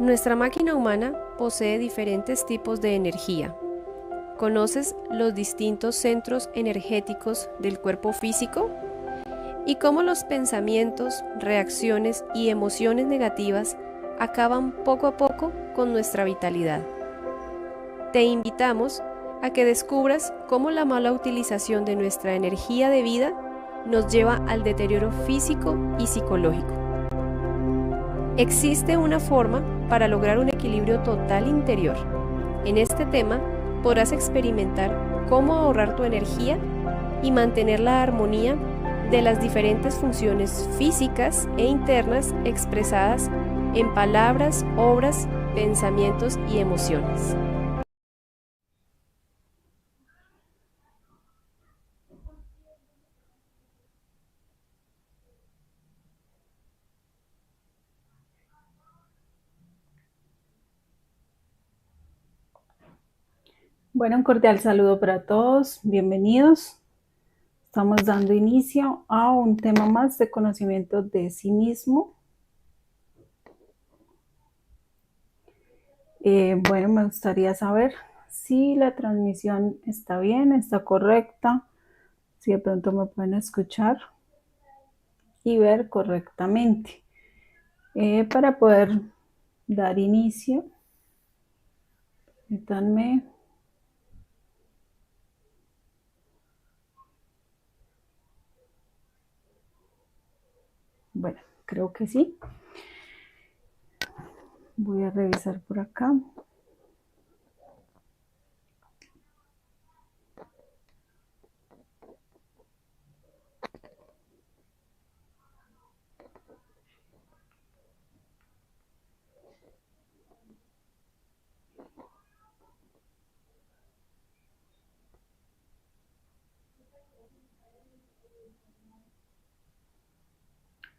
Nuestra máquina humana posee diferentes tipos de energía. ¿Conoces los distintos centros energéticos del cuerpo físico? Y cómo los pensamientos, reacciones y emociones negativas acaban poco a poco con nuestra vitalidad. Te invitamos a que descubras cómo la mala utilización de nuestra energía de vida nos lleva al deterioro físico y psicológico. Existe una forma para lograr un equilibrio total interior. En este tema podrás experimentar cómo ahorrar tu energía y mantener la armonía de las diferentes funciones físicas e internas expresadas en palabras, obras, pensamientos y emociones. Bueno, un cordial saludo para todos, bienvenidos. Estamos dando inicio a un tema más de conocimiento de sí mismo. Bueno, me gustaría saber si la transmisión está bien, está correcta, si de pronto me pueden escuchar y ver correctamente. Para poder dar inicio, permítanme. Bueno, creo que sí. Voy a revisar por acá.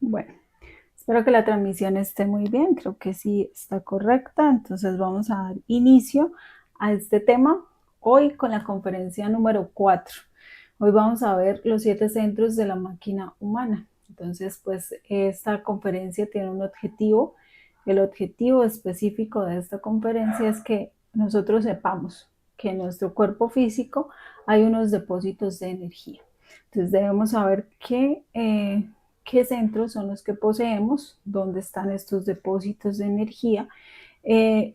Bueno, espero que la transmisión esté muy bien, creo que sí está correcta, entonces vamos a dar inicio a este tema hoy con la conferencia número 4. Hoy vamos a ver los 7 centros de la máquina humana. Entonces, pues esta conferencia tiene un objetivo. El objetivo específico de esta conferencia es que nosotros sepamos que en nuestro cuerpo físico hay unos depósitos de energía. Entonces debemos saber qué centros son los que poseemos, dónde están estos depósitos de energía.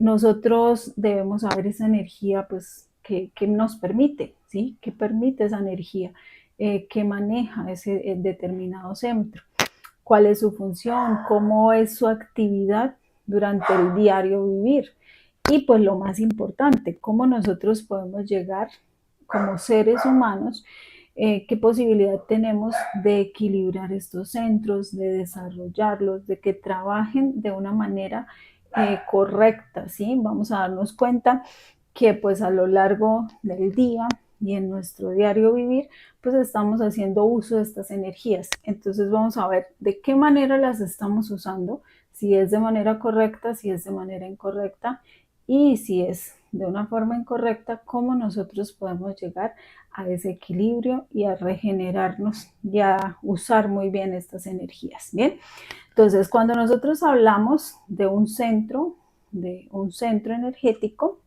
Nosotros debemos saber esa energía, pues, que nos permite, ¿sí? ¿Qué permite esa energía? ¿Qué maneja ese determinado centro? ¿Cuál es su función? ¿Cómo es su actividad durante el diario vivir? Y pues lo más importante, cómo nosotros podemos llegar como seres humanos, qué posibilidad tenemos de equilibrar estos centros, de desarrollarlos, de que trabajen de una manera correcta, ¿sí? Vamos a darnos cuenta que pues a lo largo del día y en nuestro diario vivir, pues estamos haciendo uso de estas energías. Entonces vamos a ver de qué manera las estamos usando, si es de manera correcta, si es de manera incorrecta, y si es de una forma incorrecta, cómo nosotros podemos llegar a ese equilibrio y a regenerarnos y a usar muy bien estas energías. Bien, entonces cuando nosotros hablamos de un centro energético,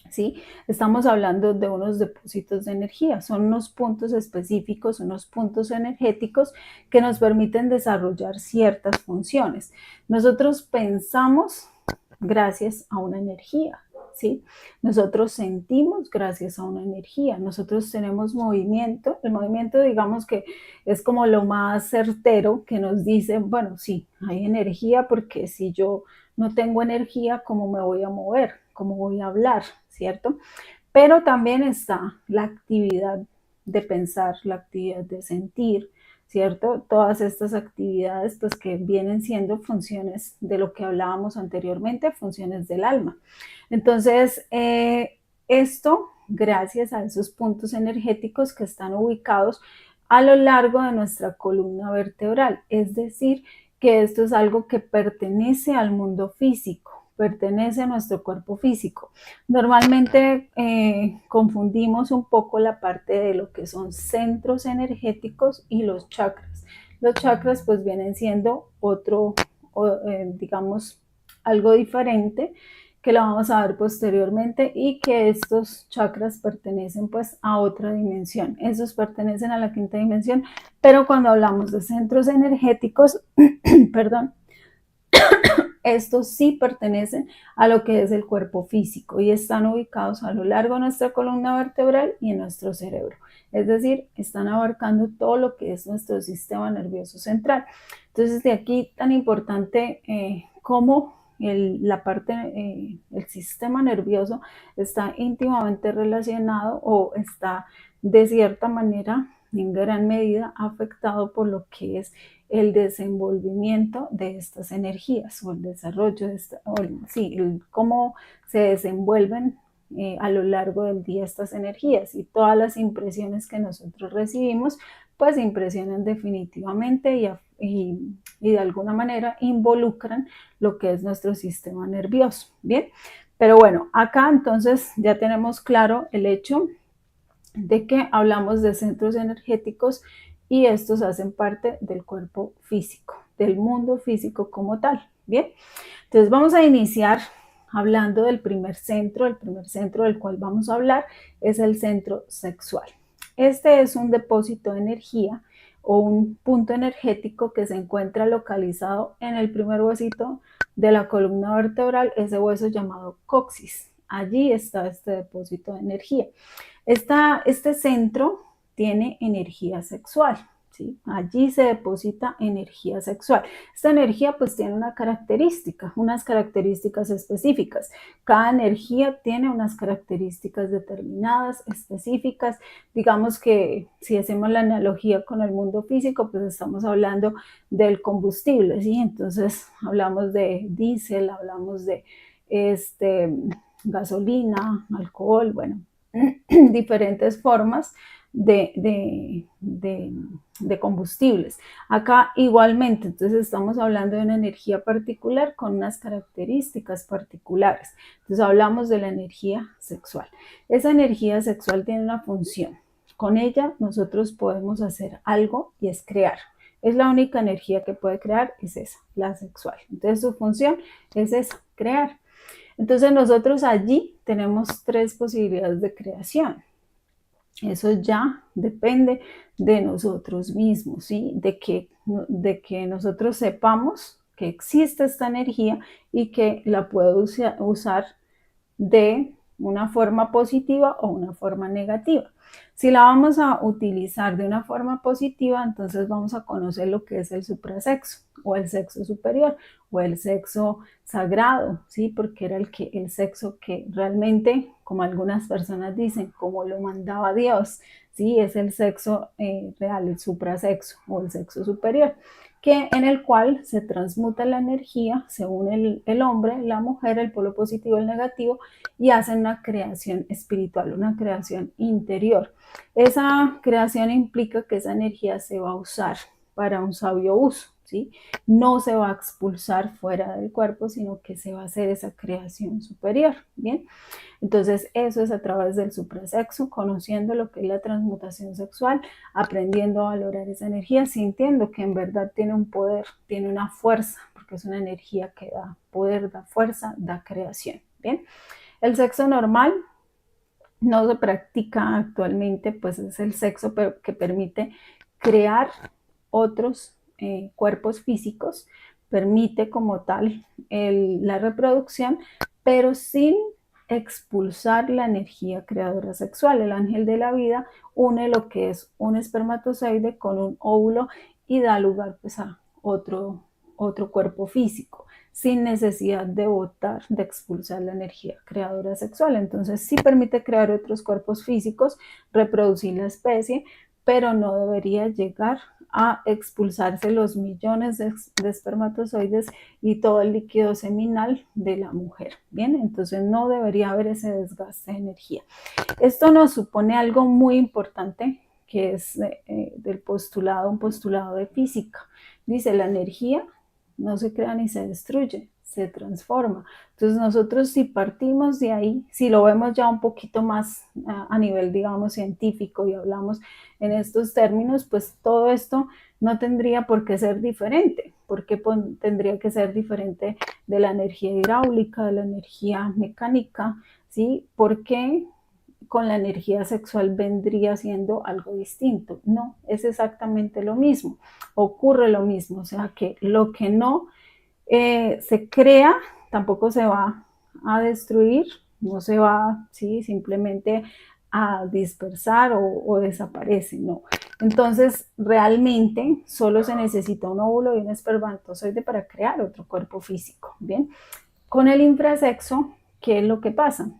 ¿sí? Estamos hablando de unos depósitos de energía, son unos puntos específicos, unos puntos energéticos que nos permiten desarrollar ciertas funciones. Nosotros pensamos gracias a una energía, ¿sí? Nosotros sentimos gracias a una energía, nosotros tenemos movimiento, el movimiento digamos que es como lo más certero que nos dice, bueno, sí, hay energía porque si yo no tengo energía, ¿cómo me voy a mover? ¿Cómo voy a hablar? ¿Cierto? Pero también está la actividad de pensar, la actividad de sentir, ¿cierto? Todas estas actividades pues que vienen siendo funciones de lo que hablábamos anteriormente, funciones del alma. Entonces, esto gracias a esos puntos energéticos que están ubicados a lo largo de nuestra columna vertebral, es decir, que esto es algo que pertenece al mundo físico, pertenece a nuestro cuerpo físico. Normalmente confundimos un poco la parte de lo que son centros energéticos y los chakras. Los chakras pues vienen siendo otro, digamos, algo diferente que lo vamos a ver posteriormente, y que estos chakras pertenecen pues a otra dimensión. Esos pertenecen a la quinta dimensión, pero cuando hablamos de centros energéticos, perdón, estos sí pertenecen a lo que es el cuerpo físico y están ubicados a lo largo de nuestra columna vertebral y en nuestro cerebro. Es decir, están abarcando todo lo que es nuestro sistema nervioso central. Entonces, de aquí tan importante cómo el sistema nervioso está íntimamente relacionado, o está de cierta manera, en gran medida, afectado por lo que es el desenvolvimiento de estas energías, o el desarrollo de cómo se desenvuelven a lo largo del día estas energías, y todas las impresiones que nosotros recibimos pues impresionan definitivamente y de alguna manera involucran lo que es nuestro sistema nervioso. Bien, pero bueno, acá entonces ya tenemos claro el hecho de que hablamos de centros energéticos y estos hacen parte del cuerpo físico, del mundo físico como tal. Bien, entonces vamos a iniciar hablando del primer centro. El primer centro del cual vamos a hablar es el centro sexual. Este es un depósito de energía o un punto energético que se encuentra localizado en el primer huesito de la columna vertebral, ese hueso llamado coxis. Allí está este depósito de energía. Este centro tiene energía sexual, ¿sí? Allí se deposita energía sexual. Esta energía pues tiene unas características específicas. Cada energía tiene unas características determinadas, específicas. Digamos que si hacemos la analogía con el mundo físico, pues estamos hablando del combustible, ¿sí? Entonces hablamos de diésel, hablamos de gasolina, alcohol, bueno, diferentes formas de combustibles. Acá igualmente, entonces estamos hablando de una energía particular con unas características particulares. Entonces hablamos de la energía sexual. Esa energía sexual tiene una función. Con ella nosotros podemos hacer algo, y es crear. Es la única energía que puede crear, es esa, la sexual. Entonces su función es esa, crear. Entonces nosotros allí tenemos 3 posibilidades de creación. Eso ya depende de nosotros mismos, ¿sí? De que nosotros sepamos que existe esta energía y que la puedo usar de una forma positiva o una forma negativa. Si la vamos a utilizar de una forma positiva, entonces vamos a conocer lo que es el suprasexo, o el sexo superior, o el sexo sagrado, ¿sí? Porque era el sexo que realmente, como algunas personas dicen, como lo mandaba Dios, ¿sí? Es el sexo real, el suprasexo, o el sexo superior, en el cual se transmuta la energía según el hombre, la mujer, el polo positivo, el negativo, y hacen una creación espiritual, una creación interior. Esa creación implica que esa energía se va a usar para un sabio uso, ¿sí? No se va a expulsar fuera del cuerpo, sino que se va a hacer esa creación superior, ¿bien? Entonces eso es a través del suprasexo, conociendo lo que es la transmutación sexual, aprendiendo a valorar esa energía, sintiendo que en verdad tiene un poder, tiene una fuerza, porque es una energía que da poder, da fuerza, da creación, ¿bien? El sexo normal no se practica actualmente, pues es el sexo que permite crear otros cuerpos físicos, permite como tal la reproducción, pero sin expulsar la energía creadora sexual. El ángel de la vida une lo que es un espermatozoide con un óvulo y da lugar pues a otro cuerpo físico, sin necesidad de botar, de expulsar la energía creadora sexual. Entonces sí permite crear otros cuerpos físicos, reproducir la especie, pero no debería llegar a expulsarse los millones de espermatozoides y todo el líquido seminal de la mujer. Bien, entonces no debería haber ese desgaste de energía. Esto nos supone algo muy importante, que es un postulado de física. Dice, la energía no se crea ni se destruye, se transforma. Entonces nosotros si partimos de ahí, si lo vemos ya un poquito más a nivel, digamos, científico y hablamos en estos términos, pues todo esto no tendría por qué ser diferente. ¿Por qué tendría que ser diferente de la energía hidráulica, de la energía mecánica? ¿Sí? ¿Por qué con la energía sexual vendría siendo algo distinto? No, es exactamente lo mismo, ocurre lo mismo, o sea que lo que no se crea tampoco se va a destruir, no se va, ¿sí? Simplemente a dispersar o desaparece, no. Entonces, realmente solo se necesita un óvulo y un espermatozoide para crear otro cuerpo físico, ¿bien? Con el infrasexo, ¿qué es lo que pasa?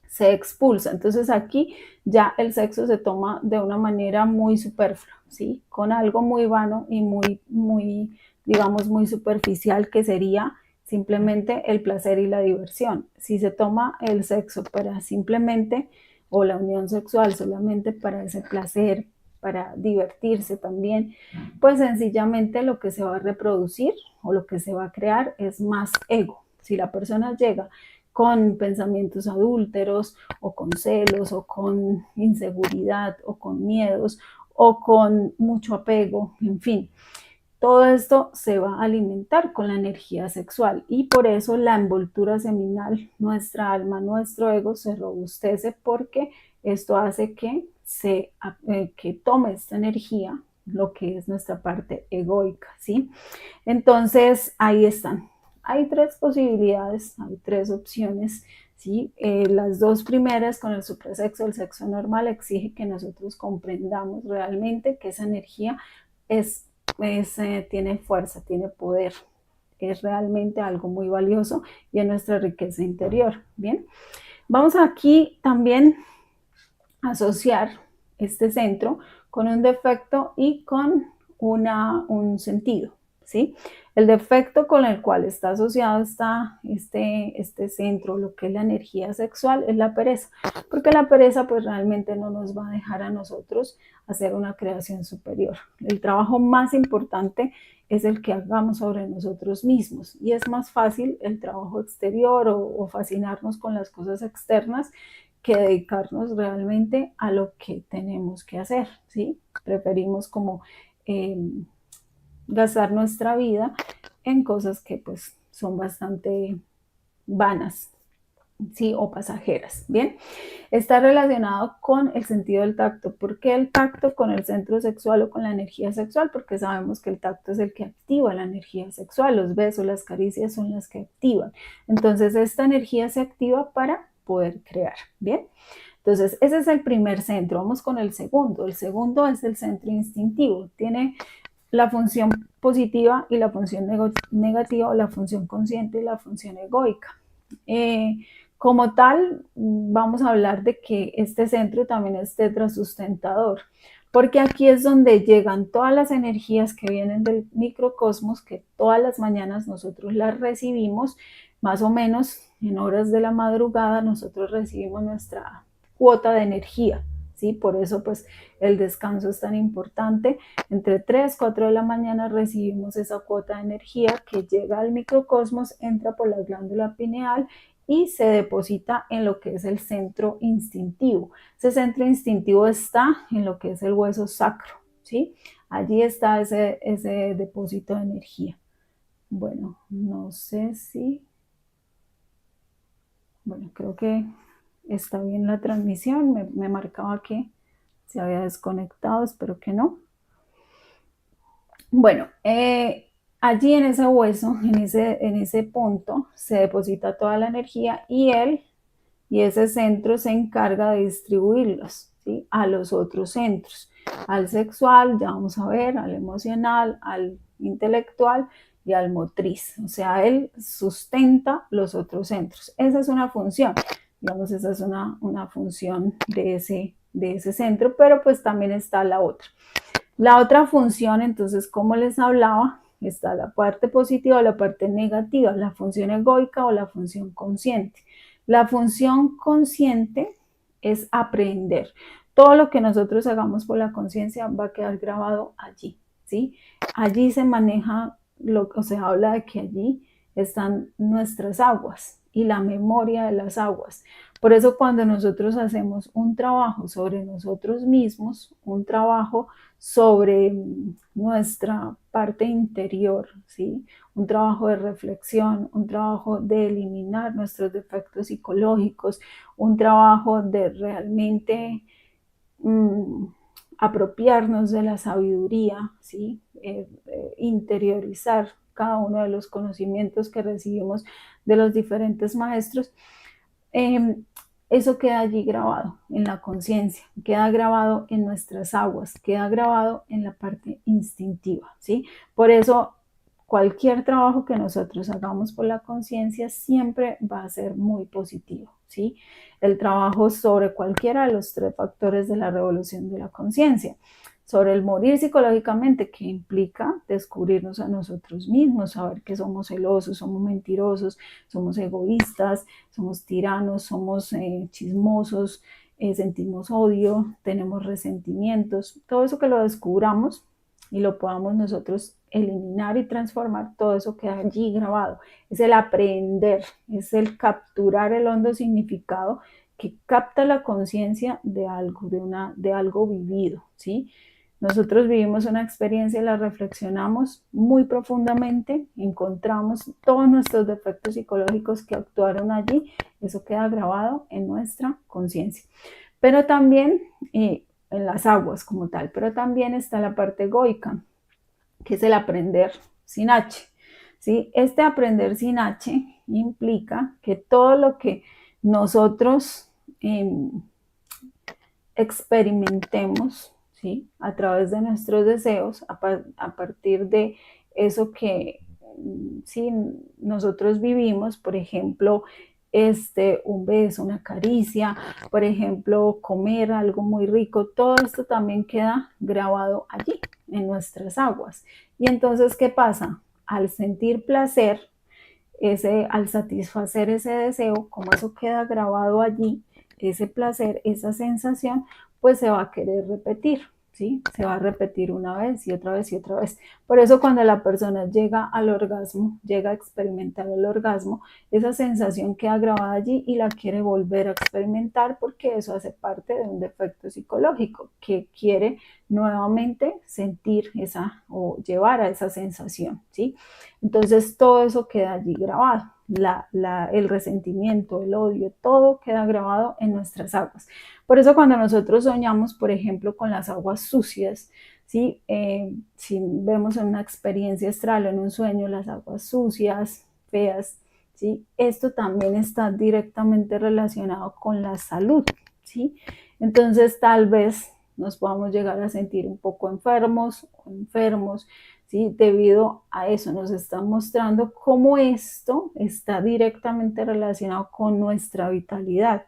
Se expulsa. Entonces aquí ya el sexo se toma de una manera muy superflua, ¿sí? Con algo muy vano y digamos, muy superficial, que sería simplemente el placer y la diversión. Si se toma el sexo para simplemente, o la unión sexual solamente para ese placer, para divertirse también, pues sencillamente lo que se va a reproducir o lo que se va a crear es más ego. Si la persona llega con pensamientos adúlteros o con celos o con inseguridad o con miedos o con mucho apego, en fin, todo esto se va a alimentar con la energía sexual y por eso la envoltura seminal, nuestra alma, nuestro ego se robustece, porque esto hace que tome esta energía, lo que es nuestra parte egoica, ¿sí? Entonces, ahí están. Hay tres posibilidades, hay tres opciones, ¿sí? Las dos primeras, con el suprasexo, el sexo normal, exige que nosotros comprendamos realmente que esa energía tiene fuerza, tiene poder, es realmente algo muy valioso y es nuestra riqueza interior. Bien, vamos aquí también a asociar este centro con un defecto y con un sentido, ¿sí? El defecto con el cual está asociado este centro, lo que es la energía sexual, es la pereza, porque la pereza pues realmente no nos va a dejar a nosotros hacer una creación superior. El trabajo más importante es el que hagamos sobre nosotros mismos, y es más fácil el trabajo exterior o fascinarnos con las cosas externas que dedicarnos realmente a lo que tenemos que hacer, ¿sí? Preferimos como gastar nuestra vida en cosas que pues son bastante vanas, ¿sí? O pasajeras, ¿bien? Está relacionado con el sentido del tacto. ¿Por qué el tacto con el centro sexual o con la energía sexual? Porque sabemos que el tacto es el que activa la energía sexual, los besos, las caricias son las que activan. Entonces esta energía se activa para poder crear, ¿bien? Entonces ese es el primer centro. Vamos con el segundo. El segundo es el centro instintivo. Tiene la función positiva y la función negativa, o la función consciente y la función egoica. Como tal, vamos a hablar de que este centro también es tetrasustentador, porque aquí es donde llegan todas las energías que vienen del microcosmos, que todas las mañanas nosotros las recibimos, más o menos en horas de la madrugada nosotros recibimos nuestra cuota de energía, ¿sí? Por eso pues el descanso es tan importante. Entre 3, 4 de la mañana recibimos esa cuota de energía que llega al microcosmos, entra por la glándula pineal y se deposita en lo que es el centro instintivo. Ese centro instintivo está en lo que es el hueso sacro, ¿sí? Allí está ese depósito de energía. Bueno, no sé si... Bueno, creo que está bien la transmisión. Me marcaba que se había desconectado, espero que no. Bueno, allí en ese hueso, en ese punto, se deposita toda la energía y ese centro se encarga de distribuirlos, ¿sí? A los otros centros, al sexual, ya vamos a ver, al emocional, al intelectual y al motriz. O sea, él sustenta los otros centros. Esa es una función, digamos, esa es una función de ese centro, pero pues también está la otra. La otra función, entonces, como les hablaba, está la parte positiva o la parte negativa, la función egoica o la función consciente. La función consciente es aprender. Todo lo que nosotros hagamos por la conciencia va a quedar grabado allí, ¿sí? Allí se maneja, o se habla de que allí están nuestras aguas y la memoria de las aguas. Por eso cuando nosotros hacemos un trabajo sobre nosotros mismos, un trabajo sobre nuestra parte interior, ¿sí? Un trabajo de reflexión, un trabajo de eliminar nuestros defectos psicológicos, un trabajo de realmente apropiarnos de la sabiduría, ¿sí? Interiorizar cada uno de los conocimientos que recibimos de los diferentes maestros. Eso queda allí grabado en la conciencia, queda grabado en nuestras aguas, queda grabado en la parte instintiva, ¿sí? Por eso cualquier trabajo que nosotros hagamos por la conciencia siempre va a ser muy positivo, ¿sí? El trabajo sobre cualquiera de los 3 factores de la revolución de la conciencia, sobre el morir psicológicamente, que implica descubrirnos a nosotros mismos, saber que somos celosos, somos mentirosos, somos egoístas, somos tiranos, somos chismosos, sentimos odio, tenemos resentimientos, todo eso que lo descubramos y lo podamos nosotros eliminar y transformar, todo eso queda allí grabado. Es el aprender, es el capturar el hondo significado que capta la conciencia de algo, de algo vivido, ¿sí? Nosotros vivimos una experiencia y la reflexionamos muy profundamente, encontramos todos nuestros defectos psicológicos que actuaron allí, eso queda grabado en nuestra conciencia. Pero también en las aguas como tal, pero también está la parte egoica, que es el aprender sin H, ¿sí? Este aprender sin H implica que todo lo que nosotros experimentemos, ¿sí? A través de nuestros deseos, a partir de eso que sí, nosotros vivimos, por ejemplo, un beso, una caricia, por ejemplo, comer algo muy rico, todo esto también queda grabado allí, en nuestras aguas. Y entonces, ¿qué pasa? Al sentir placer, al satisfacer ese deseo, como eso queda grabado allí, ese placer, esa sensación, pues se va a querer repetir, ¿sí? Se va a repetir una vez y otra vez y otra vez. Por eso cuando la persona llega al orgasmo, llega a experimentar el orgasmo, esa sensación queda grabada allí y la quiere volver a experimentar porque eso hace parte de un defecto psicológico que quiere nuevamente sentir esa o llevar a esa sensación, ¿sí? Entonces todo eso queda allí grabado. El resentimiento, el odio, todo queda grabado en nuestras aguas. Por eso cuando nosotros soñamos, por ejemplo, con las aguas sucias, ¿sí? Si vemos en una experiencia astral o en un sueño las aguas sucias, feas, ¿sí? Esto también está directamente relacionado con la salud, ¿sí? Entonces tal vez nos podamos llegar a sentir un poco enfermos o enfermos, ¿sí? Debido a eso nos está mostrando cómo esto está directamente relacionado con nuestra vitalidad.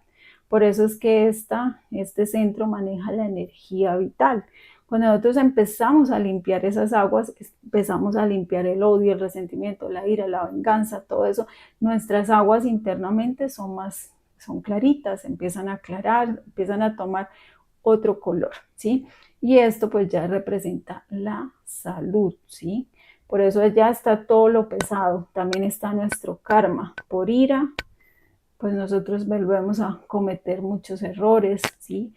Por eso es que este centro maneja la energía vital. Cuando nosotros empezamos a limpiar esas aguas, empezamos a limpiar el odio, el resentimiento, la ira, la venganza, todo eso, nuestras aguas internamente son claritas, empiezan a aclarar, empiezan a tomar otro color, ¿sí? Y esto pues ya representa la salud, ¿sí? Por eso ya está todo lo pesado, también está nuestro karma. Por ira, pues nosotros volvemos a cometer muchos errores, ¿sí?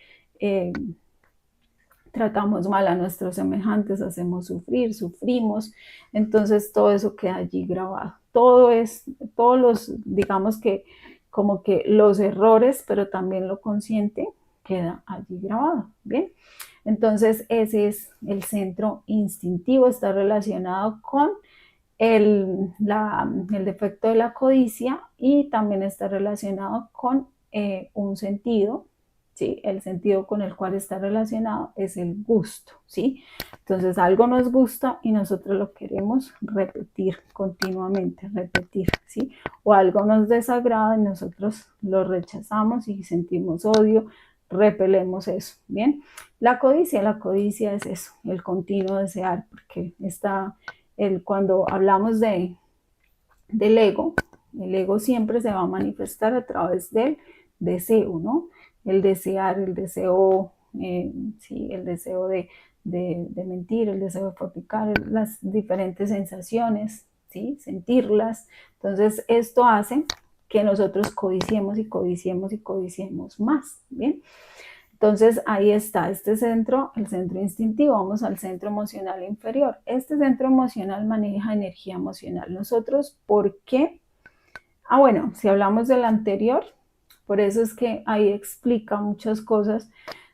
Tratamos mal a nuestros semejantes, hacemos sufrir, sufrimos, entonces todo eso queda allí grabado. Todos los, digamos que como que los errores, pero también lo consciente, queda allí grabado, ¿bien? Entonces ese es el centro instintivo, está relacionado con el defecto de la codicia y también está relacionado con un sentido, ¿sí? El sentido con el cual está relacionado es el gusto, ¿sí? Entonces algo nos gusta y nosotros lo queremos repetir continuamente, repetir, ¿sí? O algo nos desagrada y nosotros lo rechazamos y sentimos odio, repelemos eso, ¿bien? La codicia es eso, el continuo desear, porque cuando hablamos del ego, el ego siempre se va a manifestar a través del deseo, ¿no? El desear, el deseo, sí, el deseo de mentir, el deseo de fabricar las diferentes sensaciones, ¿sí? Sentirlas. Entonces esto hace que nosotros codiciemos y codiciemos y codiciemos más, ¿bien? Entonces ahí está este centro, el centro instintivo. Vamos al centro emocional inferior. Este centro emocional maneja energía emocional. Nosotros, ¿por qué? Bueno, si hablamos del anterior, por eso es que ahí explica muchas cosas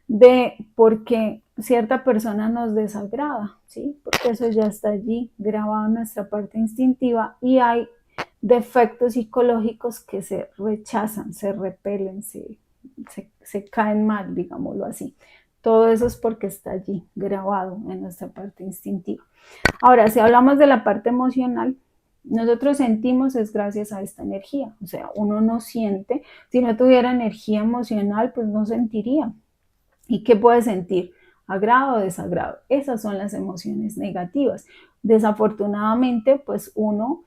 de por qué cierta persona nos desagrada, ¿sí? Porque eso ya está allí grabado en nuestra parte instintiva y hay defectos psicológicos que se rechazan, se repelen, se caen mal, digámoslo así. Todo eso es porque está allí grabado en nuestra parte instintiva. Ahora, si hablamos de la parte emocional, nosotros sentimos es gracias a esta energía. O sea, uno no siente. Si no tuviera energía emocional, pues no sentiría. ¿Y qué puede sentir? Agrado o desagrado. Esas son las emociones negativas. Desafortunadamente, pues uno,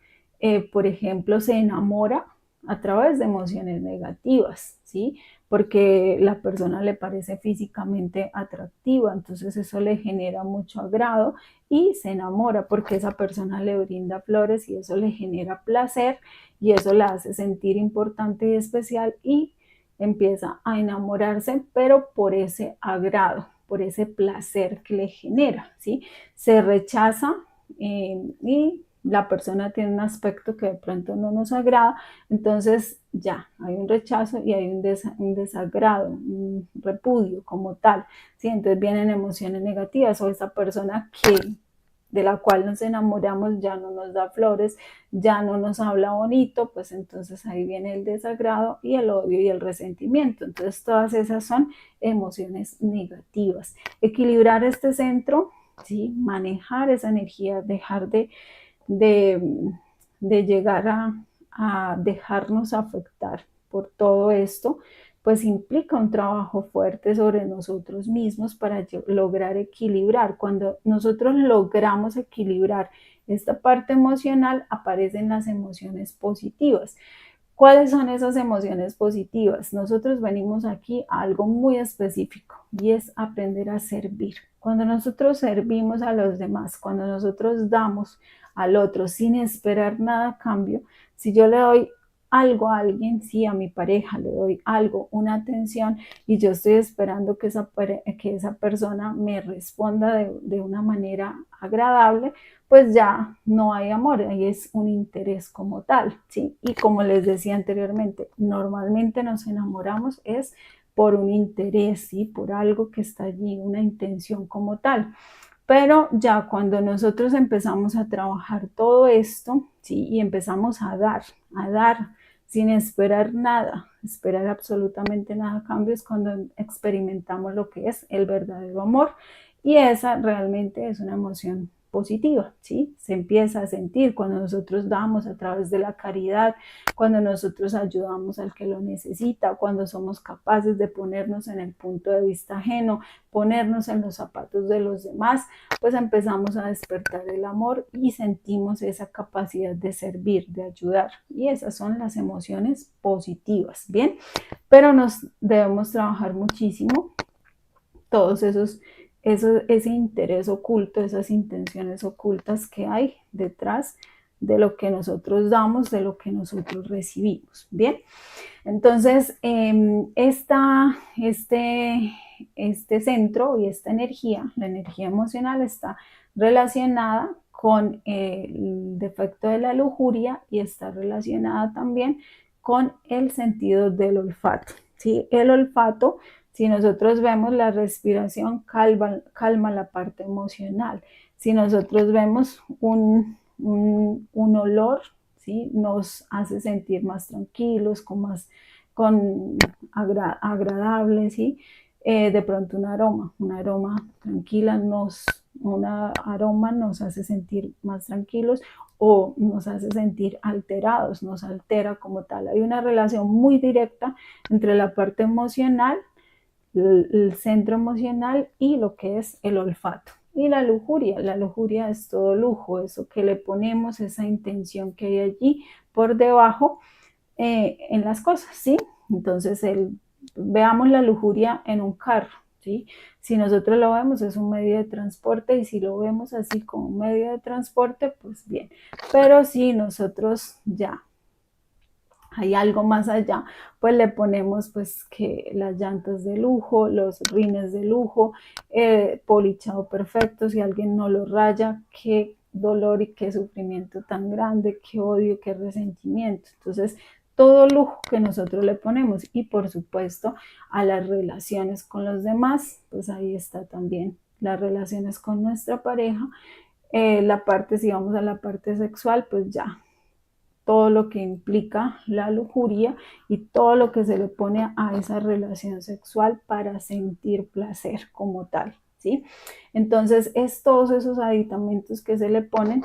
por ejemplo, se enamora a través de emociones negativas, ¿sí? Porque la persona le parece físicamente atractiva, entonces eso le genera mucho agrado y se enamora porque esa persona le brinda flores y eso le genera placer y eso la hace sentir importante y especial y empieza a enamorarse, pero por ese agrado, por ese placer que le genera, ¿sí? Se rechaza y la persona tiene un aspecto que de pronto no nos agrada, entonces ya hay un rechazo y hay un desagrado, un repudio como tal, ¿sí? Entonces vienen emociones negativas o esa persona de la cual nos enamoramos ya no nos da flores, ya no nos habla bonito, pues entonces ahí viene el desagrado y el odio y el resentimiento. Entonces todas esas son emociones negativas. Equilibrar este centro, ¿sí? Manejar esa energía, dejar de llegar a dejarnos afectar por todo esto, pues implica un trabajo fuerte sobre nosotros mismos para lograr equilibrar. Cuando nosotros logramos equilibrar esta parte emocional, aparecen las emociones positivas. ¿Cuáles son esas emociones positivas? Nosotros venimos aquí a algo muy específico y es aprender a servir. Cuando nosotros servimos a los demás, cuando nosotros damos al otro sin esperar nada a cambio, si yo le doy algo a alguien, sí, a mi pareja le doy algo, una atención y yo estoy esperando que esa persona me responda de una manera agradable, pues ya no hay amor, ahí es un interés como tal, ¿sí? Y como les decía anteriormente, normalmente nos enamoramos es por un interés, ¿sí? Por algo que está allí, una intención como tal. Pero ya cuando nosotros empezamos a trabajar todo esto, ¿sí? Y empezamos a dar sin esperar nada, esperar absolutamente nada a cambio, es cuando experimentamos lo que es el verdadero amor y esa realmente es una emoción positiva, ¿sí? Se empieza a sentir cuando nosotros damos a través de la caridad, cuando nosotros ayudamos al que lo necesita, cuando somos capaces de ponernos en el punto de vista ajeno, ponernos en los zapatos de los demás, pues empezamos a despertar el amor y sentimos esa capacidad de servir, de ayudar. Y esas son las emociones positivas, ¿bien? Pero nos debemos trabajar muchísimo todos ese interés oculto, esas intenciones ocultas que hay detrás de lo que nosotros damos, de lo que nosotros recibimos. Bien, entonces este centro y esta energía, la energía emocional, está relacionada con el defecto de la lujuria y está relacionada también con el sentido del olfato. ¿Sí? El olfato, si nosotros vemos la respiración, calma la parte emocional. Si nosotros vemos un olor, ¿sí? Nos hace sentir más tranquilos, agradable, ¿sí? De pronto un aroma tranquila, un aroma nos hace sentir más tranquilos o nos hace sentir alterados, nos altera como tal. Hay una relación muy directa entre la parte emocional, el centro emocional y lo que es el olfato. Y la lujuria es todo lujo, eso que le ponemos, esa intención que hay allí por debajo en las cosas, ¿sí? Entonces, veamos la lujuria en un carro, ¿sí? Si nosotros lo vemos es un medio de transporte y si lo vemos así como un medio de transporte, pues bien. Pero si nosotros ya hay algo más allá, pues le ponemos pues que las llantas de lujo, los rines de lujo, polichado perfecto, si alguien no lo raya, qué dolor y qué sufrimiento tan grande, qué odio, qué resentimiento. Entonces, todo lujo que nosotros le ponemos y por supuesto a las relaciones con los demás, pues ahí está también las relaciones con nuestra pareja, la parte, si vamos a la parte sexual, pues ya todo lo que implica la lujuria y todo lo que se le pone a esa relación sexual para sentir placer como tal, ¿sí? Entonces es todos esos aditamentos que se le ponen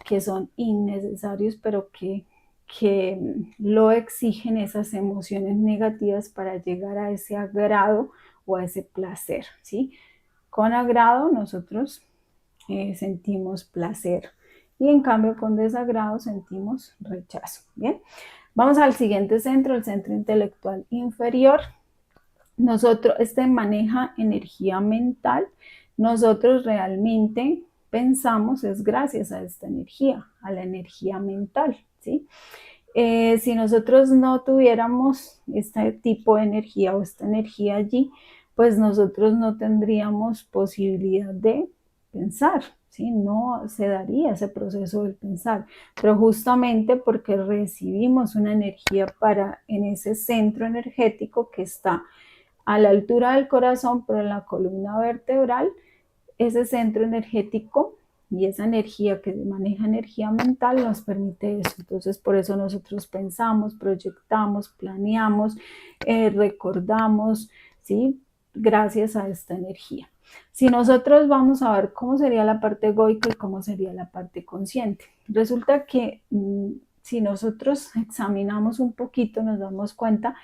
que son innecesarios, pero que lo exigen esas emociones negativas para llegar a ese agrado o a ese placer, ¿sí? Con agrado nosotros sentimos placer y en cambio con desagrado sentimos rechazo. Bien, vamos al siguiente centro, el centro intelectual inferior. Nosotros, este maneja energía mental. Nosotros realmente pensamos es gracias a esta energía, a la energía mental, ¿sí? Si nosotros no tuviéramos este tipo de energía o esta energía allí, pues nosotros no tendríamos posibilidad de pensar, ¿sí? No se daría ese proceso del pensar, pero justamente porque recibimos una energía para en ese centro energético que está a la altura del corazón, pero en la columna vertebral, ese centro energético y esa energía que maneja energía mental nos permite eso. Entonces, por eso nosotros pensamos, proyectamos, planeamos, recordamos, ¿sí? Gracias a esta energía. Si nosotros vamos a ver cómo sería la parte egoica y cómo sería la parte consciente, resulta que si nosotros examinamos un poquito, nos damos cuenta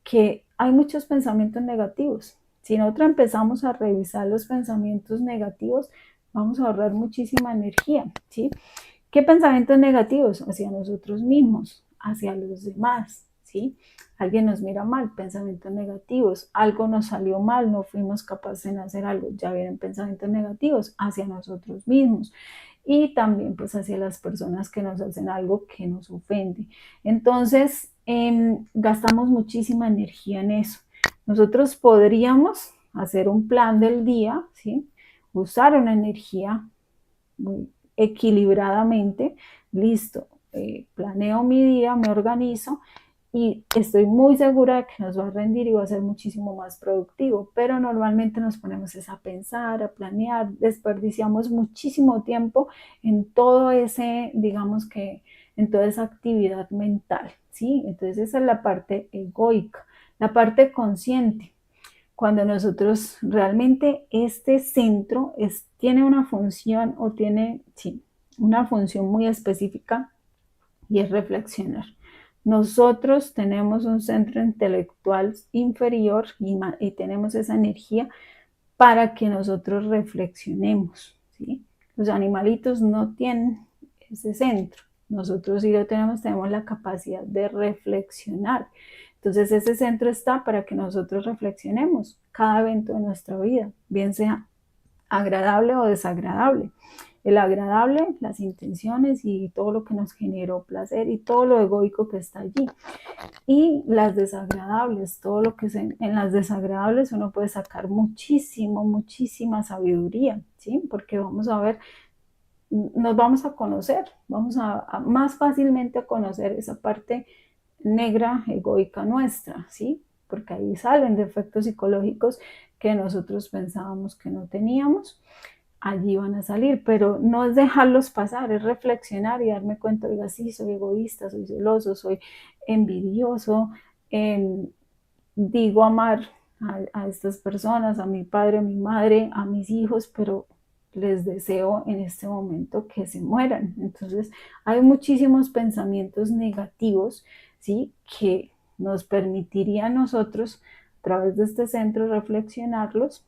que hay muchos pensamientos negativos. Si nosotros empezamos a revisar los pensamientos negativos, vamos a ahorrar muchísima energía, ¿sí? ¿Qué pensamientos negativos? Hacia nosotros mismos, hacia los demás, ¿sí? Alguien nos mira mal, pensamientos negativos, algo nos salió mal, no fuimos capaces de hacer algo, ya vienen pensamientos negativos hacia nosotros mismos y también pues hacia las personas que nos hacen algo que nos ofende. Entonces, gastamos muchísima energía en eso. Nosotros podríamos hacer un plan del día, ¿sí? Usar una energía muy equilibradamente, listo, planeo mi día, me organizo y estoy muy segura de que nos va a rendir y va a ser muchísimo más productivo, pero normalmente nos ponemos a pensar, a planear, desperdiciamos muchísimo tiempo en todo ese, digamos que, en toda esa actividad mental, ¿sí? Entonces esa es la parte egoica, la parte consciente. Cuando nosotros realmente este centro tiene una función o tiene, sí, una función muy específica y es reflexionar. Nosotros tenemos un centro intelectual inferior y tenemos esa energía para que nosotros reflexionemos, ¿sí? Los animalitos no tienen ese centro. Nosotros sí lo tenemos la capacidad de reflexionar. Entonces ese centro está para que nosotros reflexionemos cada evento de nuestra vida, bien sea agradable o desagradable. El agradable, las intenciones y todo lo que nos generó placer y todo lo egoico que está allí. Y las desagradables, todo lo que en las desagradables uno puede sacar muchísima sabiduría, ¿sí? Porque vamos a ver, nos vamos a conocer, vamos a más fácilmente a conocer esa parte negra, egoica nuestra, ¿sí? Porque ahí salen defectos psicológicos que nosotros pensábamos que no teníamos, allí van a salir, pero no es dejarlos pasar, es reflexionar y darme cuenta, oiga, sí, soy egoísta, soy celoso, soy envidioso, digo amar a estas personas, a mi padre, a mi madre, a mis hijos, pero les deseo en este momento que se mueran. Entonces, hay muchísimos pensamientos negativos, ¿sí? Que nos permitiría a nosotros, a través de este centro, reflexionarlos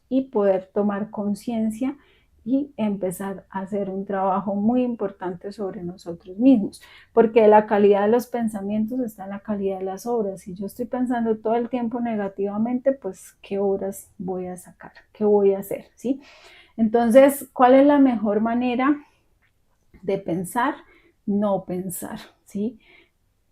y poder tomar conciencia y empezar a hacer un trabajo muy importante sobre nosotros mismos, porque la calidad de los pensamientos está en la calidad de las obras. Si yo estoy pensando todo el tiempo negativamente, pues ¿qué obras voy a sacar? ¿Qué voy a hacer? ¿Sí? Entonces, ¿cuál es la mejor manera de pensar? No pensar, ¿sí?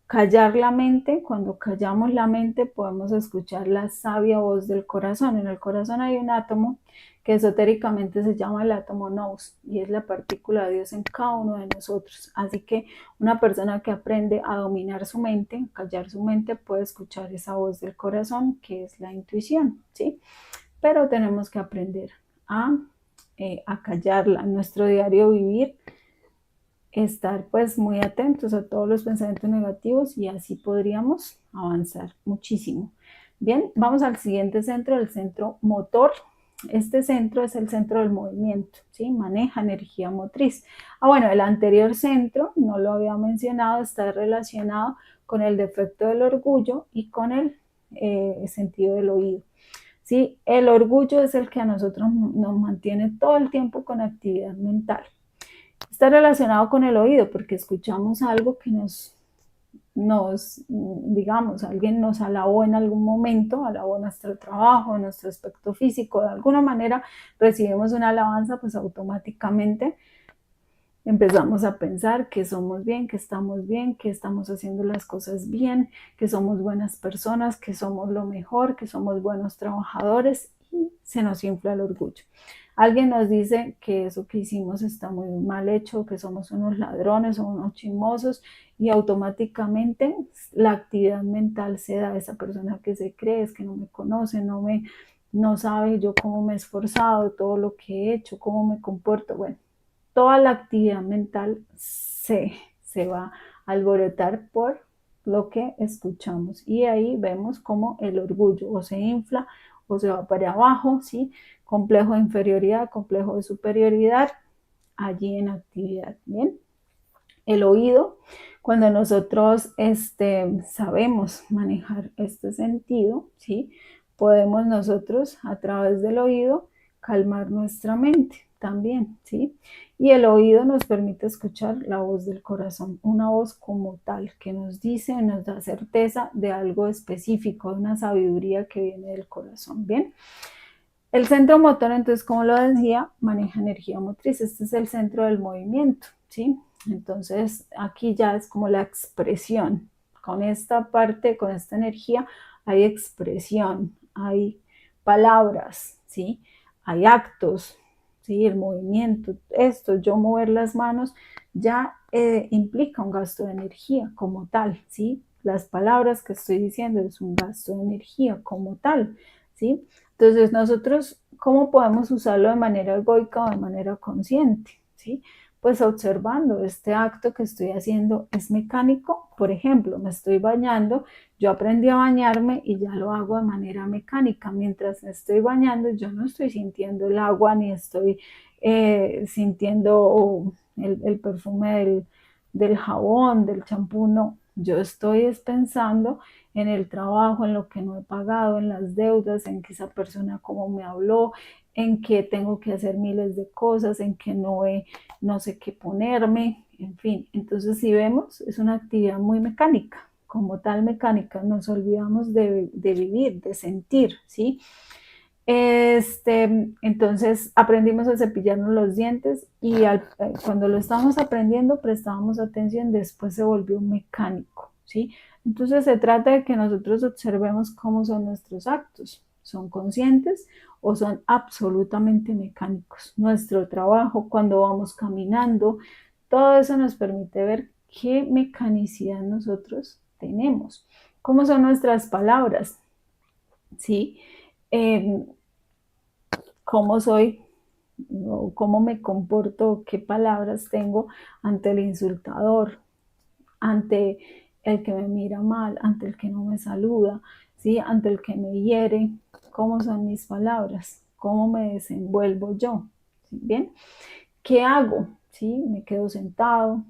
Callar la mente. Cuando callamos la mente podemos escuchar la sabia voz del corazón. En el corazón hay un átomo que esotéricamente se llama el átomo nous y es la partícula de Dios en cada uno de nosotros. Así que una persona que aprende a dominar su mente, callar su mente, puede escuchar esa voz del corazón, que es la intuición, ¿sí? Pero tenemos que aprender a callarla en nuestro diario vivir, estar pues muy atentos a todos los pensamientos negativos y así podríamos avanzar muchísimo. Bien, vamos al siguiente centro, el centro motor. Este centro es el centro del movimiento, ¿sí? Maneja energía motriz. Bueno, el anterior centro, no lo había mencionado, está relacionado con el defecto del orgullo y con el sentido del oído. ¿Sí? El orgullo es el que a nosotros nos mantiene todo el tiempo con actividad mental. Está relacionado con el oído porque escuchamos algo que digamos, alguien nos alabó en algún momento, alabó nuestro trabajo, nuestro aspecto físico, de alguna manera recibimos una alabanza, pues automáticamente empezamos a pensar que somos bien, que estamos haciendo las cosas bien, que somos buenas personas, que somos lo mejor, que somos buenos trabajadores y se nos infla el orgullo. Alguien nos dice que eso que hicimos está muy mal hecho, que somos unos ladrones o unos chismosos y automáticamente la actividad mental se da a esa persona que se cree, es que no me conoce, no sabe yo cómo me he esforzado, todo lo que he hecho, cómo me comporto. Bueno, toda la actividad mental se va a alborotar por lo que escuchamos y ahí vemos cómo el orgullo o se infla o se va para abajo, ¿sí? Complejo de inferioridad, complejo de superioridad, allí en actividad, ¿bien? El oído, cuando nosotros sabemos manejar este sentido, ¿sí? Podemos nosotros a través del oído calmar nuestra mente también, ¿sí? Y el oído nos permite escuchar la voz del corazón, una voz como tal, que nos dice, nos da certeza de algo específico, de una sabiduría que viene del corazón, ¿bien? El centro motor, entonces, como lo decía, maneja energía motriz. Este es el centro del movimiento, ¿sí? Entonces, aquí ya es como la expresión. Con esta parte, con esta energía, hay expresión, hay palabras, ¿sí? Hay actos, ¿sí? El movimiento, esto, yo mover las manos, ya implica un gasto de energía como tal, ¿sí? Las palabras que estoy diciendo es un gasto de energía como tal, ¿sí? Entonces, nosotros, ¿cómo podemos usarlo de manera egoica o de manera consciente? ¿Sí? Pues observando este acto que estoy haciendo es mecánico. Por ejemplo, me estoy bañando, yo aprendí a bañarme y ya lo hago de manera mecánica. Mientras me estoy bañando, yo no estoy sintiendo el agua ni estoy sintiendo el perfume del jabón, del champú, no. Yo estoy pensando en el trabajo, en lo que no he pagado, en las deudas, en que esa persona cómo me habló, en que tengo que hacer miles de cosas, en que no sé qué ponerme, en fin. Entonces, si vemos, es una actividad muy mecánica, como tal mecánica, nos olvidamos de vivir, de sentir, ¿sí? Entonces aprendimos a cepillarnos los dientes y cuando lo estábamos aprendiendo prestábamos atención, después se volvió mecánico, ¿sí? Entonces se trata de que nosotros observemos cómo son nuestros actos, ¿son conscientes o son absolutamente mecánicos? Nuestro trabajo, cuando vamos caminando, todo eso nos permite ver qué mecanicidad nosotros tenemos, cómo son nuestras palabras, ¿sí? Cómo soy, cómo me comporto, qué palabras tengo ante el insultador, ante el que me mira mal, ante el que no me saluda, ¿sí? Ante el que me hiere, cómo son mis palabras, cómo me desenvuelvo yo, ¿sí? Bien, ¿qué hago? ¿Sí? Me quedo sentado,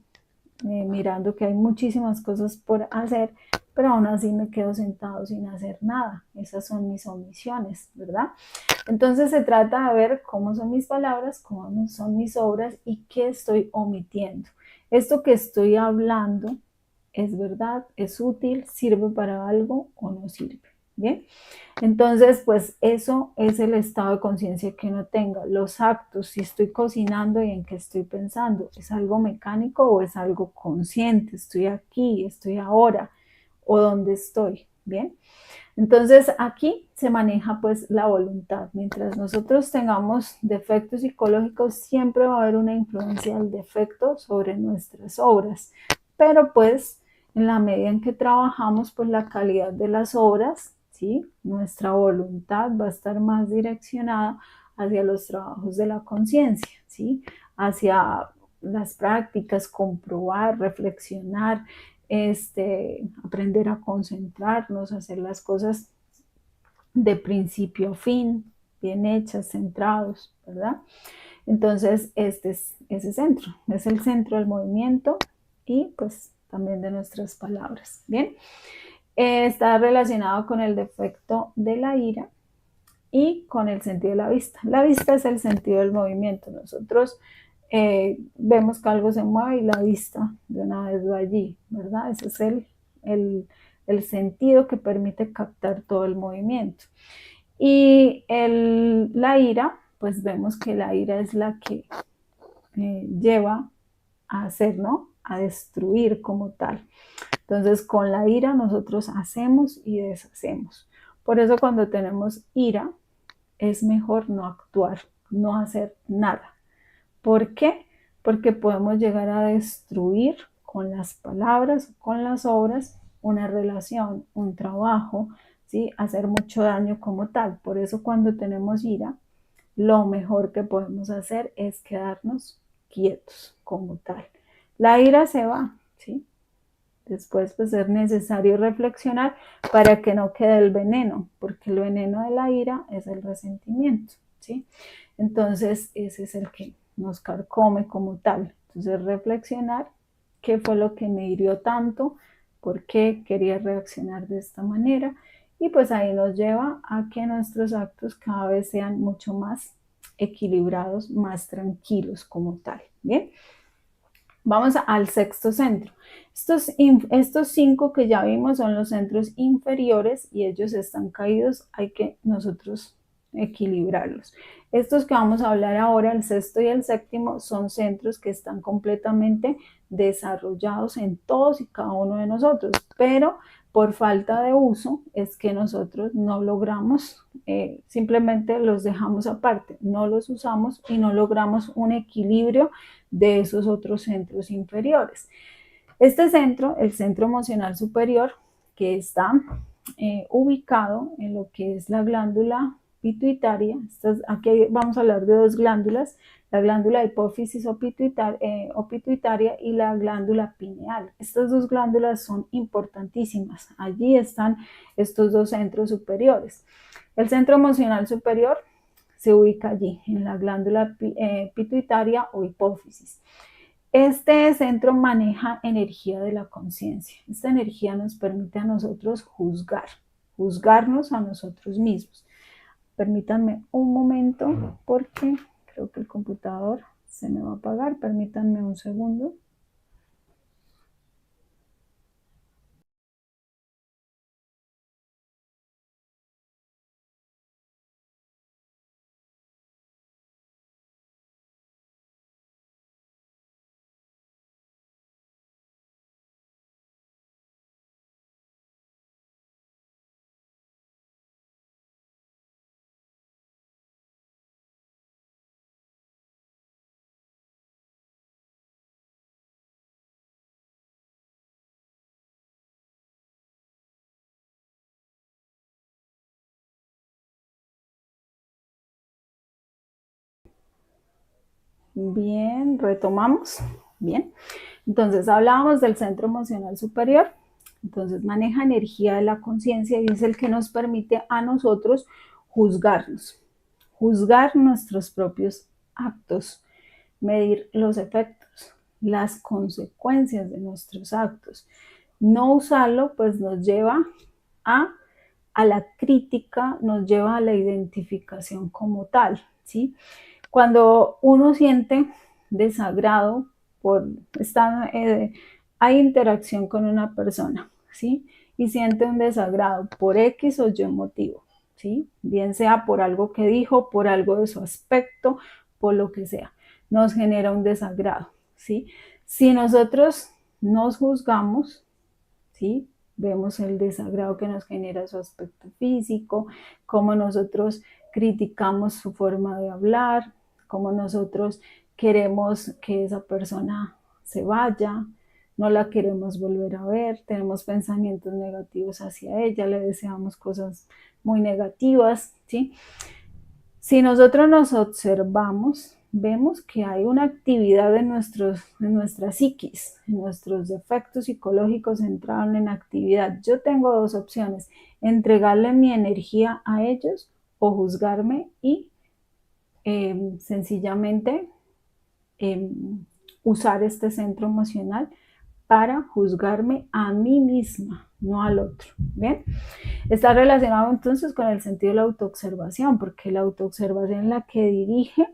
mirando que hay muchísimas cosas por hacer, pero aún así me quedo sentado sin hacer nada. Esas son mis omisiones, ¿verdad? Entonces se trata de ver cómo son mis palabras, cómo son mis obras y qué estoy omitiendo. Esto que estoy hablando es verdad, es útil, sirve para algo o no sirve. Bien, entonces pues eso es el estado de conciencia que uno tenga. Los actos, si estoy cocinando y en qué estoy pensando, ¿es algo mecánico o es algo consciente? Estoy aquí, estoy ahora o dónde estoy. Bien, entonces aquí se maneja pues la voluntad. Mientras nosotros tengamos defectos psicológicos, siempre va a haber una influencia del defecto sobre nuestras obras. Pero pues en la medida en que trabajamos, pues la calidad de las obras, ¿sí? Nuestra voluntad va a estar más direccionada hacia los trabajos de la conciencia, ¿sí? Hacia las prácticas, comprobar, reflexionar, aprender a concentrarnos, hacer las cosas de principio a fin, bien hechas, centrados, ¿verdad? Entonces, este es ese centro, es el centro del movimiento y pues también de nuestras palabras, ¿bien? Está relacionado con el defecto de la ira y con el sentido de la vista. La vista es el sentido del movimiento. Nosotros vemos que algo se mueve y la vista de una vez va allí, ¿verdad? Ese es el sentido que permite captar todo el movimiento. Y la ira, pues vemos que la ira es la que lleva a hacer, ¿no? A destruir como tal. Entonces, con la ira nosotros hacemos y deshacemos. Por eso cuando tenemos ira, es mejor no actuar, no hacer nada. ¿Por qué? Porque podemos llegar a destruir con las palabras, con las obras, una relación, un trabajo, ¿sí? Hacer mucho daño como tal. Por eso cuando tenemos ira, lo mejor que podemos hacer es quedarnos quietos como tal. La ira se va, ¿sí? Después pues es necesario reflexionar para que no quede el veneno, porque el veneno de la ira es el resentimiento, ¿sí? Entonces ese es el que nos carcome como tal. Entonces reflexionar qué fue lo que me hirió tanto, por qué quería reaccionar de esta manera y pues ahí nos lleva a que nuestros actos cada vez sean mucho más equilibrados, más tranquilos como tal, ¿bien? Vamos al sexto centro. Estos 5 que ya vimos son los centros inferiores y ellos están caídos, hay que nosotros equilibrarlos. Estos que vamos a hablar ahora, el sexto y el séptimo, son centros que están completamente desarrollados en todos y cada uno de nosotros, pero por falta de uso es que nosotros no logramos, simplemente los dejamos aparte, no los usamos y no logramos un equilibrio de esos otros centros inferiores. Este centro, el centro emocional superior, que está ubicado en lo que es la glándula pituitaria, aquí vamos a hablar de 2 glándulas, la glándula hipófisis o pituitaria y la glándula pineal. Estas 2 glándulas son importantísimas. Allí están estos 2 centros superiores. El centro emocional superior se ubica allí, en la glándula pituitaria o hipófisis. Este centro maneja energía de la conciencia. Esta energía nos permite a nosotros juzgarnos a nosotros mismos. Permítanme un momento porque creo que el computador se me va a apagar. Permítanme un segundo. Bien, retomamos. Bien, entonces hablábamos del centro emocional superior. Entonces maneja energía de la conciencia y es el que nos permite a nosotros juzgar nuestros propios actos, medir los efectos, las consecuencias de nuestros actos, No usarlo pues nos lleva a la crítica, nos lleva a la identificación como tal, ¿sí? Cuando uno siente desagrado por estar, hay interacción con una persona, ¿sí? Y siente un desagrado por X o Y motivo, ¿sí? Bien sea por algo que dijo, por algo de su aspecto, por lo que sea, nos genera un desagrado, ¿sí? Si nosotros nos juzgamos, ¿sí? Vemos el desagrado que nos genera su aspecto físico, cómo nosotros criticamos su forma de hablar, cómo nosotros queremos que esa persona se vaya, no la queremos volver a ver, tenemos pensamientos negativos hacia ella, le deseamos cosas muy negativas, ¿sí? Si nosotros nos observamos, vemos que hay una actividad en nuestra psiquis, en nuestros defectos psicológicos entraron en actividad. Yo tengo dos opciones, entregarle mi energía a ellos o juzgarme y sencillamente usar este centro emocional para juzgarme a mí misma, no al otro. ¿Bien? Está relacionado entonces con el sentido de la autoobservación, porque la autoobservación es la que dirige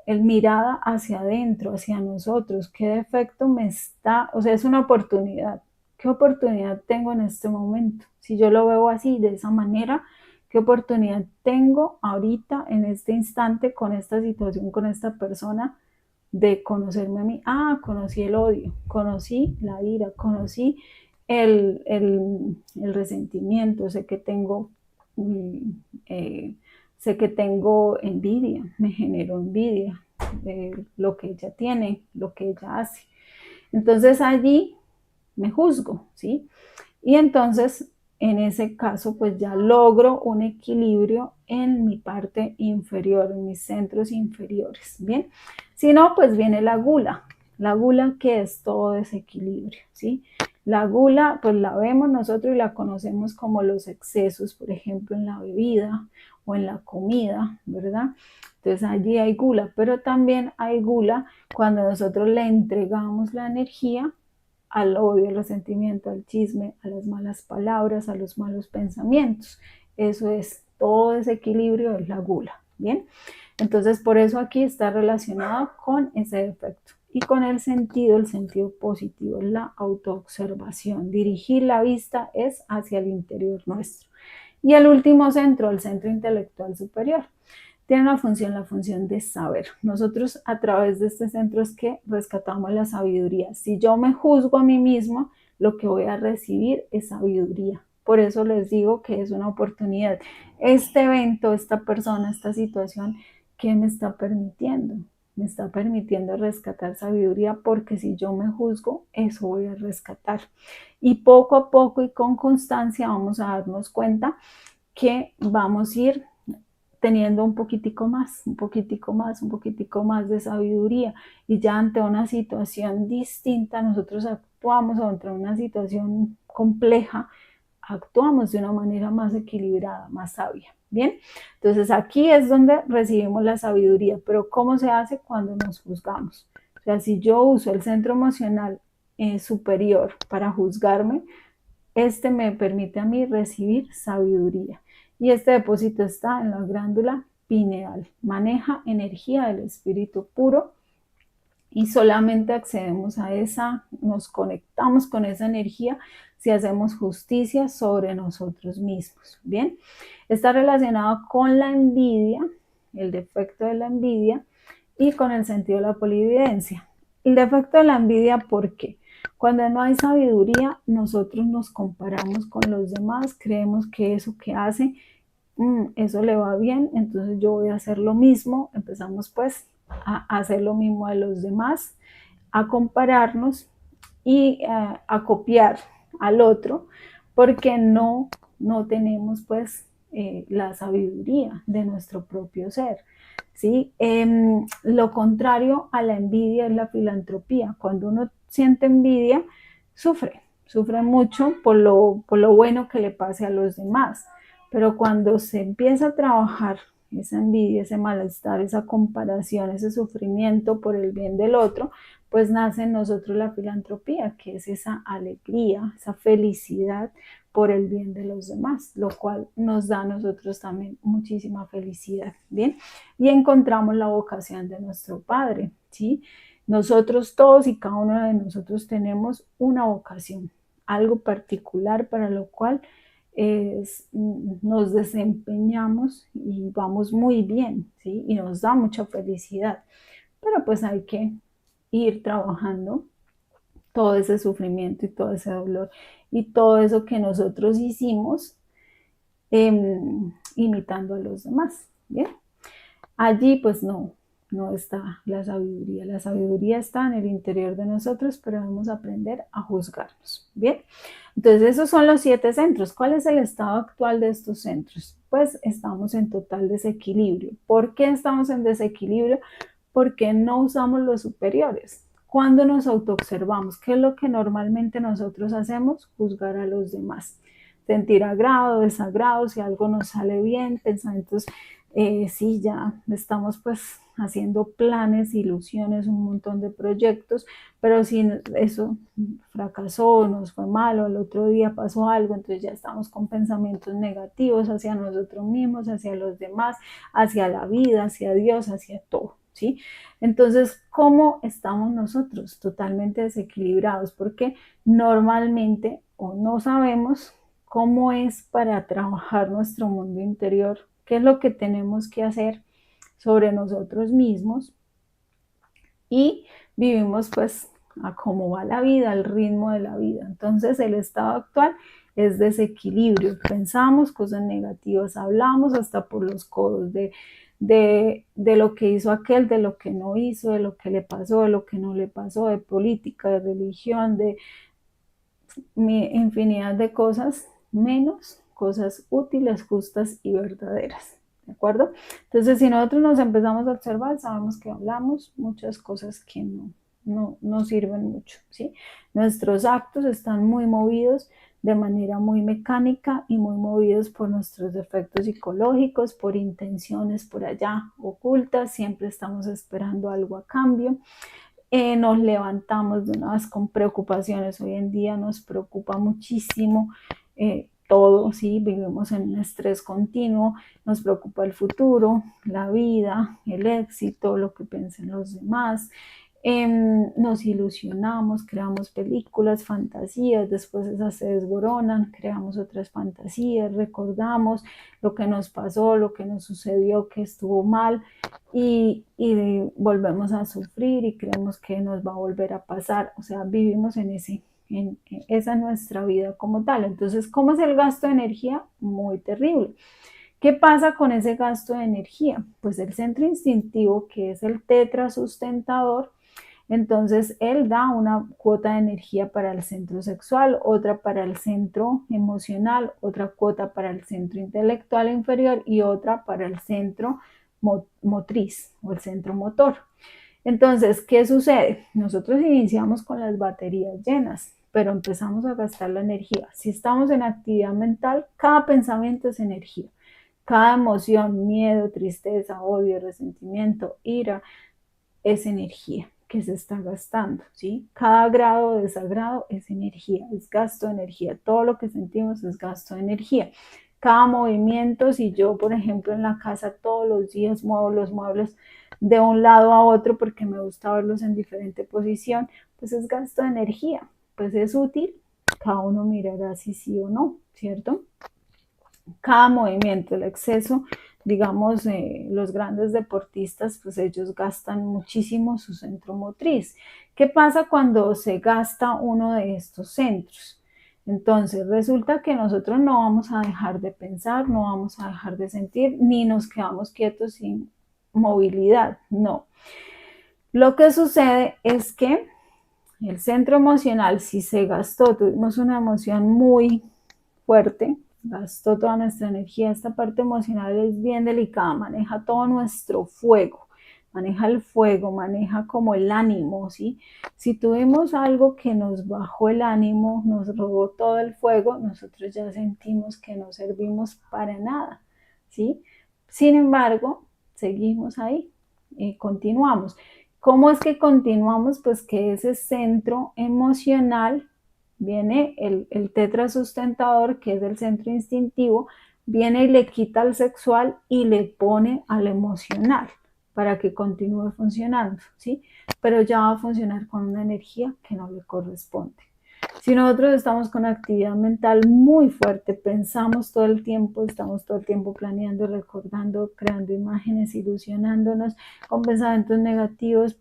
el mirada hacia adentro, hacia nosotros, qué defecto me está, o sea, es una oportunidad. ¿Qué oportunidad tengo en este momento? Si yo lo veo así, de esa manera, ¿qué oportunidad tengo ahorita, en este instante, con esta situación, con esta persona, de conocerme a mí? Ah, conocí el odio, conocí la ira, conocí el resentimiento, sé que tengo, sé que tengo envidia, me generó envidia de lo que ella tiene, lo que ella hace. Entonces allí me juzgo, ¿sí? Y entonces en ese caso pues ya logro un equilibrio en mi parte inferior, en mis centros inferiores, ¿bien? Si no, pues viene la gula que es todo desequilibrio, ¿sí? La gula pues la vemos nosotros y la conocemos como los excesos, por ejemplo en la bebida o en la comida, ¿verdad? Entonces allí hay gula, pero también hay gula cuando nosotros le entregamos la energía al odio, al resentimiento, al chisme, a las malas palabras, a los malos pensamientos. Eso es, todo desequilibrio es la gula, ¿bien? Entonces, por eso aquí está relacionado con ese defecto. Y con el sentido positivo, es la autoobservación. Dirigir la vista es hacia el interior nuestro. Y el último centro, el centro intelectual superior, tiene una función, la función de saber. Nosotros a través de este centro es que rescatamos la sabiduría. Si yo me juzgo a mí mismo, lo que voy a recibir es sabiduría. Por eso les digo que es una oportunidad. Este evento, esta persona, esta situación, ¿qué me está permitiendo? Me está permitiendo rescatar sabiduría, porque si yo me juzgo, eso voy a rescatar. Y poco a poco y con constancia vamos a darnos cuenta que vamos a ir teniendo un poquitico más, un poquitico más, un poquitico más de sabiduría, y ya ante una situación distinta nosotros actuamos, o ante una situación compleja actuamos de una manera más equilibrada, más sabia. Bien, entonces aquí es donde recibimos la sabiduría, pero ¿cómo se hace? Cuando nos juzgamos. O sea, si yo uso el centro emocional superior para juzgarme, este me permite a mí recibir sabiduría. Y este depósito está en la glándula pineal. Maneja energía del espíritu puro y solamente accedemos a esa, nos conectamos con esa energía si hacemos justicia sobre nosotros mismos. Bien, está relacionado con la envidia, el defecto de la envidia, y con el sentido de la polividencia. El defecto de la envidia, ¿por qué? Cuando no hay sabiduría, nosotros nos comparamos con los demás, creemos que eso que hace, eso le va bien, entonces yo voy a hacer lo mismo. Empezamos pues a hacer lo mismo a los demás, a compararnos y a copiar al otro, porque no tenemos pues la sabiduría de nuestro propio ser. ¿Sí? Lo contrario a la envidia es la filantropía. Cuando uno siente envidia, sufre mucho por lo bueno que le pase a los demás. Pero cuando se empieza a trabajar esa envidia, ese malestar, esa comparación, ese sufrimiento por el bien del otro, pues nace en nosotros la filantropía, que es esa alegría, esa felicidad por el bien de los demás, lo cual nos da a nosotros también muchísima felicidad, ¿bien? Y encontramos la vocación de nuestro Padre, ¿sí? Nosotros todos y cada uno de nosotros tenemos una vocación, algo particular para lo cual nos desempeñamos y vamos muy bien, ¿sí? Y nos da mucha felicidad, pero pues hay que ir trabajando todo ese sufrimiento y todo ese dolor y todo eso que nosotros hicimos imitando a los demás, ¿bien? Allí pues no está la sabiduría está en el interior de nosotros, pero debemos aprender a juzgarnos, ¿bien? Entonces esos son los 7 centros. ¿Cuál es el estado actual de estos centros? Pues estamos en total desequilibrio. ¿Por qué estamos en desequilibrio? Porque no usamos los superiores. Cuando nos autoobservamos, ¿qué es lo que normalmente nosotros hacemos? Juzgar a los demás. Sentir agrado, desagrado, si algo nos sale bien, pensamientos, sí, ya estamos pues haciendo planes, ilusiones, un montón de proyectos, pero si eso fracasó, nos fue mal o el otro día pasó algo, entonces ya estamos con pensamientos negativos hacia nosotros mismos, hacia los demás, hacia la vida, hacia Dios, hacia todo, ¿sí? Entonces, ¿cómo estamos nosotros? Totalmente desequilibrados, porque normalmente o no sabemos cómo es para trabajar nuestro mundo interior, qué es lo que tenemos que hacer sobre nosotros mismos y vivimos pues a cómo va la vida, al ritmo de la vida. Entonces el estado actual es desequilibrio, pensamos cosas negativas, hablamos hasta por los codos de lo que hizo aquel, de lo que no hizo, de lo que le pasó, de lo que no le pasó, de política, de religión, de infinidad de cosas, menos cosas útiles, justas y verdaderas. ¿De acuerdo? Entonces, si nosotros nos empezamos a observar, sabemos que hablamos muchas cosas que no sirven mucho, ¿sí? Nuestros actos están muy movidos de manera muy mecánica y muy movidos por nuestros defectos psicológicos, por intenciones por allá ocultas, siempre estamos esperando algo a cambio. Nos levantamos de una vez con preocupaciones. Hoy en día nos preocupa muchísimo todo, ¿sí? Vivimos en un estrés continuo, nos preocupa el futuro, la vida, el éxito, lo que piensen los demás. Nos ilusionamos, creamos películas, fantasías, después esas se desboronan, creamos otras fantasías, recordamos lo que nos pasó, lo que nos sucedió, que estuvo mal y volvemos a sufrir y creemos que nos va a volver a pasar, o sea, vivimos en esa nuestra vida como tal. Entonces, ¿cómo es el gasto de energía? Muy terrible. ¿Qué pasa con ese gasto de energía? Pues el centro instintivo, que es el tetra sustentador, entonces él da una cuota de energía para el centro sexual, otra para el centro emocional, otra cuota para el centro intelectual inferior y otra para el centro motriz o el centro motor. Entonces, ¿qué sucede? Nosotros iniciamos con las baterías llenas, pero empezamos a gastar la energía. Si estamos en actividad mental, cada pensamiento es energía. Cada emoción, miedo, tristeza, odio, resentimiento, ira, es energía que se está gastando, ¿sí? Cada grado de desagrado es energía, es gasto de energía. Todo lo que sentimos es gasto de energía. Cada movimiento, si yo, por ejemplo, en la casa todos los días muevo los muebles de un lado a otro porque me gusta verlos en diferente posición, pues es gasto de energía. Pues es útil, cada uno mirará si sí o no, ¿cierto? Cada movimiento, el exceso, digamos, los grandes deportistas, pues ellos gastan muchísimo su centro motriz. ¿Qué pasa cuando se gasta uno de estos centros? Entonces resulta que nosotros no vamos a dejar de pensar, no vamos a dejar de sentir, ni nos quedamos quietos sin movilidad, no. Lo que sucede es que el centro emocional, si se gastó, tuvimos una emoción muy fuerte, gastó toda nuestra energía. Esta parte emocional es bien delicada, maneja todo nuestro fuego, maneja el fuego, maneja como el ánimo, ¿sí? Si tuvimos algo que nos bajó el ánimo, nos robó todo el fuego, nosotros ya sentimos que no servimos para nada, ¿sí? Sin embargo, seguimos ahí y continuamos. ¿Cómo es que continuamos? Pues que ese centro emocional viene el tetrasustentador, que es el centro instintivo, viene y le quita al sexual y le pone al emocional para que continúe funcionando, ¿sí? Pero ya va a funcionar con una energía que no le corresponde. Si nosotros estamos con actividad mental muy fuerte, pensamos todo el tiempo, estamos todo el tiempo planeando, recordando, creando imágenes, ilusionándonos con pensamientos negativos,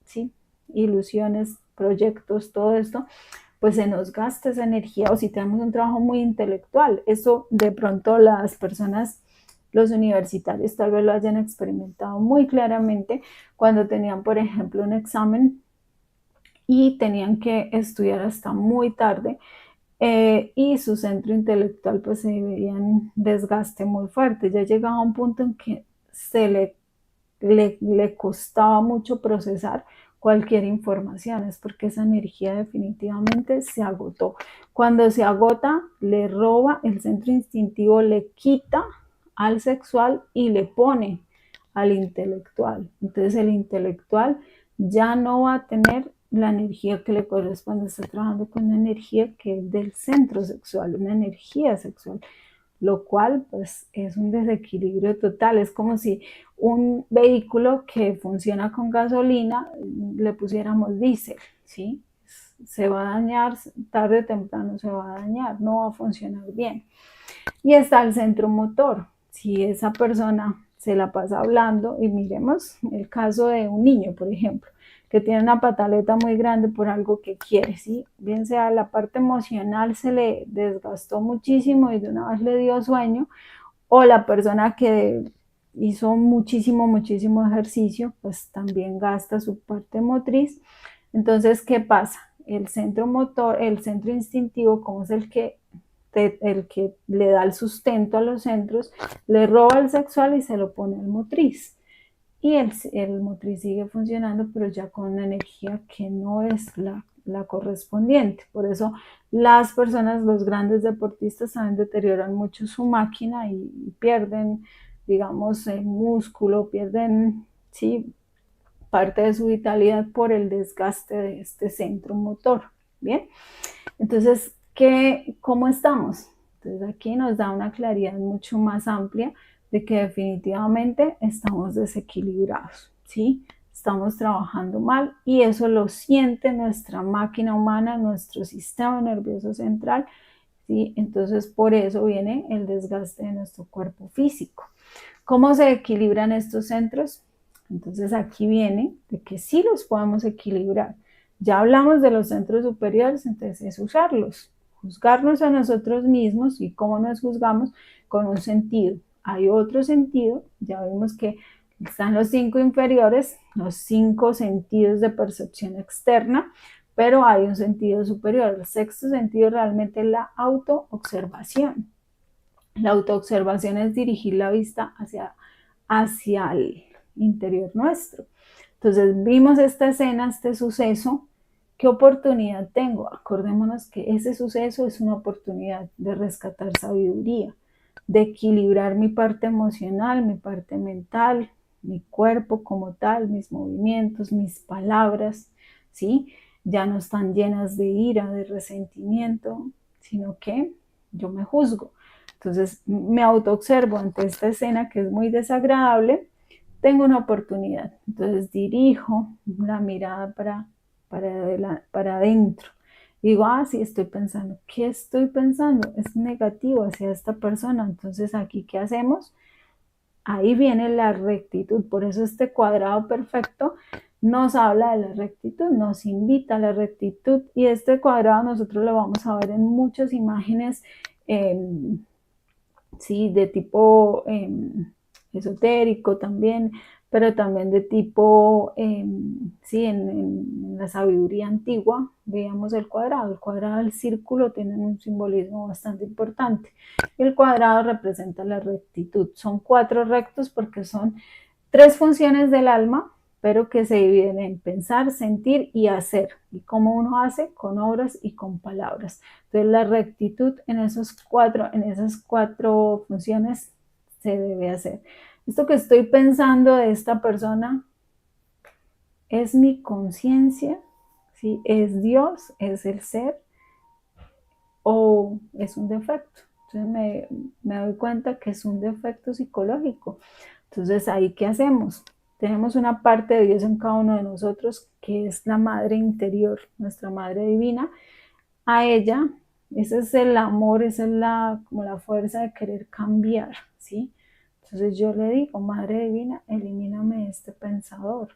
¿sí? Ilusiones, proyectos, todo esto, pues se nos gasta esa energía. O si tenemos un trabajo muy intelectual, eso de pronto las personas, los universitarios tal vez lo hayan experimentado muy claramente cuando tenían, por ejemplo, un examen y tenían que estudiar hasta muy tarde, y su centro intelectual pues se veía en desgaste muy fuerte. Ya llegaba a un punto en que le costaba mucho procesar cualquier información, es porque esa energía definitivamente se agotó. Cuando se agota, le roba el centro instintivo, le quita al sexual y le pone al intelectual. Entonces el intelectual ya no va a tener la energía que le corresponde, está trabajando con una energía que es del centro sexual, una energía sexual, lo cual pues es un desequilibrio total. Es como si un vehículo que funciona con gasolina le pusiéramos diésel, ¿sí? Se va a dañar, tarde o temprano se va a dañar, no va a funcionar bien. Y está el centro motor. Si esa persona se la pasa hablando, y miremos el caso de un niño, por ejemplo, que tiene una pataleta muy grande por algo que quiere, ¿sí? Bien sea la parte emocional se le desgastó muchísimo y de una vez le dio sueño, o la persona que hizo muchísimo ejercicio, pues también gasta su parte motriz. Entonces, ¿qué pasa? El centro motor, el centro instintivo, como es el que le da el sustento a los centros, le roba el sexual y se lo pone al motriz. Y el motriz sigue funcionando, pero ya con una energía que no es la correspondiente. Por eso las personas, los grandes deportistas, también deterioran mucho su máquina y pierden, digamos, el músculo, pierden, sí, parte de su vitalidad por el desgaste de este centro motor. Bien, entonces, ¿cómo estamos? Entonces aquí nos da una claridad mucho más amplia de que definitivamente estamos desequilibrados, ¿sí? Estamos trabajando mal y eso lo siente nuestra máquina humana, nuestro sistema nervioso central, ¿sí? Entonces por eso viene el desgaste de nuestro cuerpo físico. ¿Cómo se equilibran estos centros? Entonces aquí viene de que sí los podemos equilibrar. Ya hablamos de los centros superiores, entonces es usarlos, juzgarnos a nosotros mismos. ¿Y cómo nos juzgamos? Con un sentido. Hay otro sentido, ya vimos que están los 5 inferiores, los 5 sentidos de percepción externa, pero hay un sentido superior. El sexto sentido realmente es la autoobservación. La autoobservación es dirigir la vista hacia el interior nuestro. Entonces vimos esta escena, este suceso. ¿Qué oportunidad tengo? Acordémonos que ese suceso es una oportunidad de rescatar sabiduría, de equilibrar mi parte emocional, mi parte mental, mi cuerpo como tal, mis movimientos, mis palabras, ¿sí? Ya no están llenas de ira, de resentimiento, sino que yo me juzgo. Entonces me autoobservo ante esta escena que es muy desagradable, tengo una oportunidad. Entonces dirijo la mirada para adentro. Digo, sí, estoy pensando. ¿Qué estoy pensando? Es negativo hacia esta persona. Entonces aquí, ¿qué hacemos? Ahí viene la rectitud. Por eso este cuadrado perfecto nos habla de la rectitud, nos invita a la rectitud. Y este cuadrado nosotros lo vamos a ver en muchas imágenes, sí, de tipo esotérico también, pero también de tipo, sí, en la sabiduría antigua, veíamos el cuadrado, el círculo tienen un simbolismo bastante importante. El cuadrado representa la rectitud, son 4 rectos porque son 3 funciones del alma, pero que se dividen en pensar, sentir y hacer. ¿Y cómo uno hace? Con obras y con palabras. Entonces la rectitud en esas 4 funciones se debe hacer. Esto que estoy pensando de esta persona, ¿Es mi conciencia? ¿Sí? ¿Es Dios? ¿Es el ser? ¿O es un defecto? Entonces me doy cuenta que es un defecto psicológico. Entonces, ¿ahí qué hacemos? Tenemos una parte de Dios en cada uno de nosotros, que es la madre interior, nuestra madre divina. A ella, ese es el amor, esa es como la fuerza de querer cambiar, ¿sí? Entonces yo le digo, madre divina, elimíname este pensador.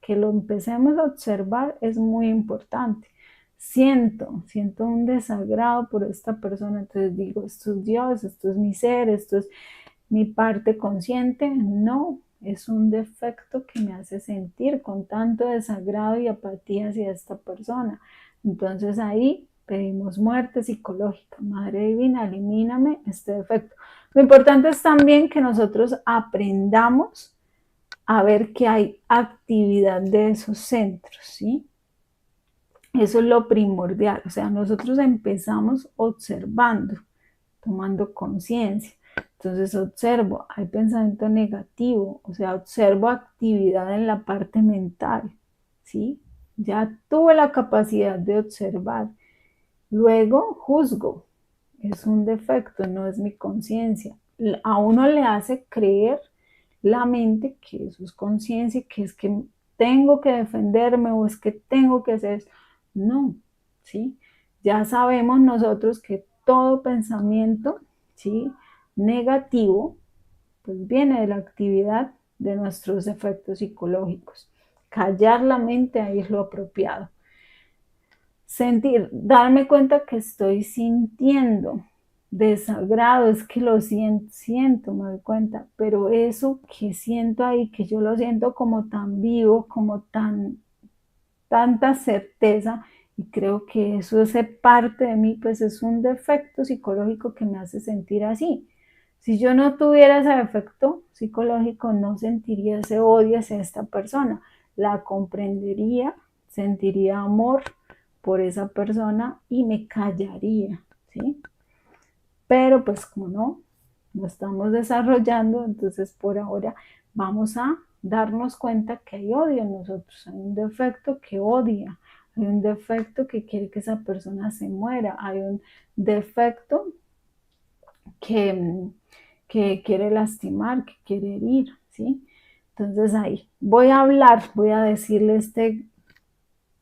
Que lo empecemos a observar es muy importante. Siento un desagrado por esta persona, entonces digo, esto es Dios, esto es mi ser, esto es mi parte consciente. No, es un defecto que me hace sentir con tanto desagrado y apatía hacia esta persona. Entonces ahí pedimos muerte psicológica. Madre divina, elimíname este defecto. Lo importante es también que nosotros aprendamos a ver que hay actividad de esos centros, ¿sí? Eso es lo primordial. O sea, nosotros empezamos observando, tomando conciencia. Entonces observo, hay pensamiento negativo, o sea, observo actividad en la parte mental, ¿sí? Ya tuve la capacidad de observar. Luego juzgo, es un defecto, no es mi conciencia. A uno le hace creer la mente que eso es conciencia, que es que tengo que defenderme o es que tengo que hacer eso. No, ¿sí? Ya sabemos nosotros que todo pensamiento, ¿sí? Negativo, pues viene de la actividad de nuestros efectos psicológicos. Callar la mente ahí es lo apropiado. Sentir, darme cuenta que estoy sintiendo desagrado, es que lo siento, me doy cuenta, pero eso que siento ahí, que yo lo siento como tan vivo, como tanta certeza, y creo que eso es parte de mí, pues es un defecto psicológico que me hace sentir así. Si yo no tuviera ese defecto psicológico, no sentiría ese odio hacia esta persona, la comprendería, sentiría amor por esa persona y me callaría, ¿sí? Pero pues como no, lo estamos desarrollando, entonces por ahora vamos a darnos cuenta que hay odio en nosotros, hay un defecto que odia, hay un defecto que quiere que esa persona se muera, hay un defecto que, que quiere lastimar, que quiere herir, ¿sí? Entonces ahí voy a hablar, voy a decirle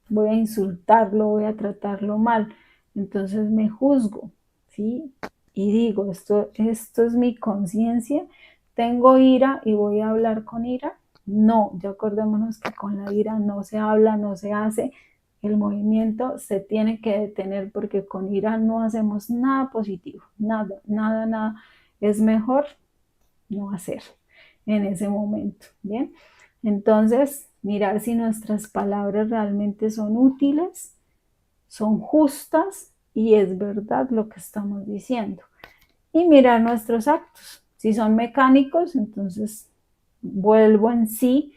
voy a insultarlo, voy a tratarlo mal, entonces me juzgo, ¿sí? Y digo, esto es mi conciencia, tengo ira y voy a hablar con ira. No, ya acordémonos que con la ira no se habla, no se hace, el movimiento se tiene que detener porque con ira no hacemos nada positivo, nada, nada, nada. Es mejor no hacer en ese momento, ¿bien? Entonces, mirar si nuestras palabras realmente son útiles, son justas y es verdad lo que estamos diciendo. Y mirar nuestros actos. Si son mecánicos, entonces vuelvo en sí,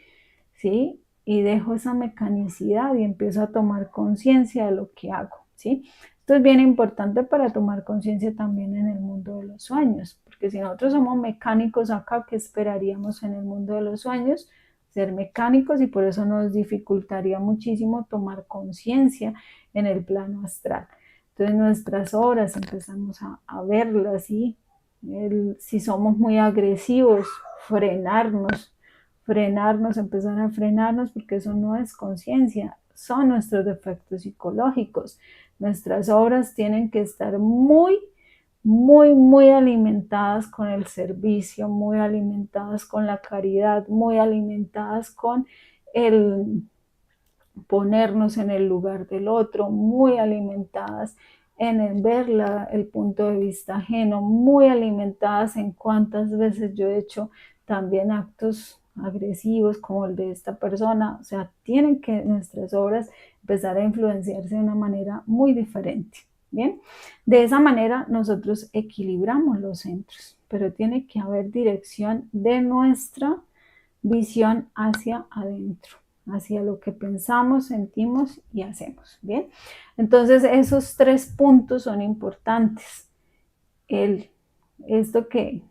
¿sí? Y dejo esa mecanicidad y empiezo a tomar conciencia de lo que hago, ¿sí? Esto es bien importante para tomar conciencia también en el mundo de los sueños, porque si nosotros somos mecánicos acá, ¿qué esperaríamos en el mundo de los sueños? Ser mecánicos, y por eso nos dificultaría muchísimo tomar conciencia en el plano astral. Entonces nuestras obras empezamos a verlas, ¿sí? Si somos muy agresivos, frenarnos, empezar a frenarnos, porque eso no es conciencia, son nuestros defectos psicológicos. Nuestras obras tienen que estar muy, muy, muy alimentadas con el servicio, muy alimentadas con la caridad, muy alimentadas con el ponernos en el lugar del otro, muy alimentadas en el ver el punto de vista ajeno, muy alimentadas en cuántas veces yo he hecho también actos agresivos como el de esta persona. O sea, tienen que nuestras obras empezar a influenciarse de una manera muy diferente. Bien, de esa manera nosotros equilibramos los centros, pero tiene que haber dirección de nuestra visión hacia adentro, hacia lo que pensamos, sentimos y hacemos. Bien, entonces esos tres puntos son importantes.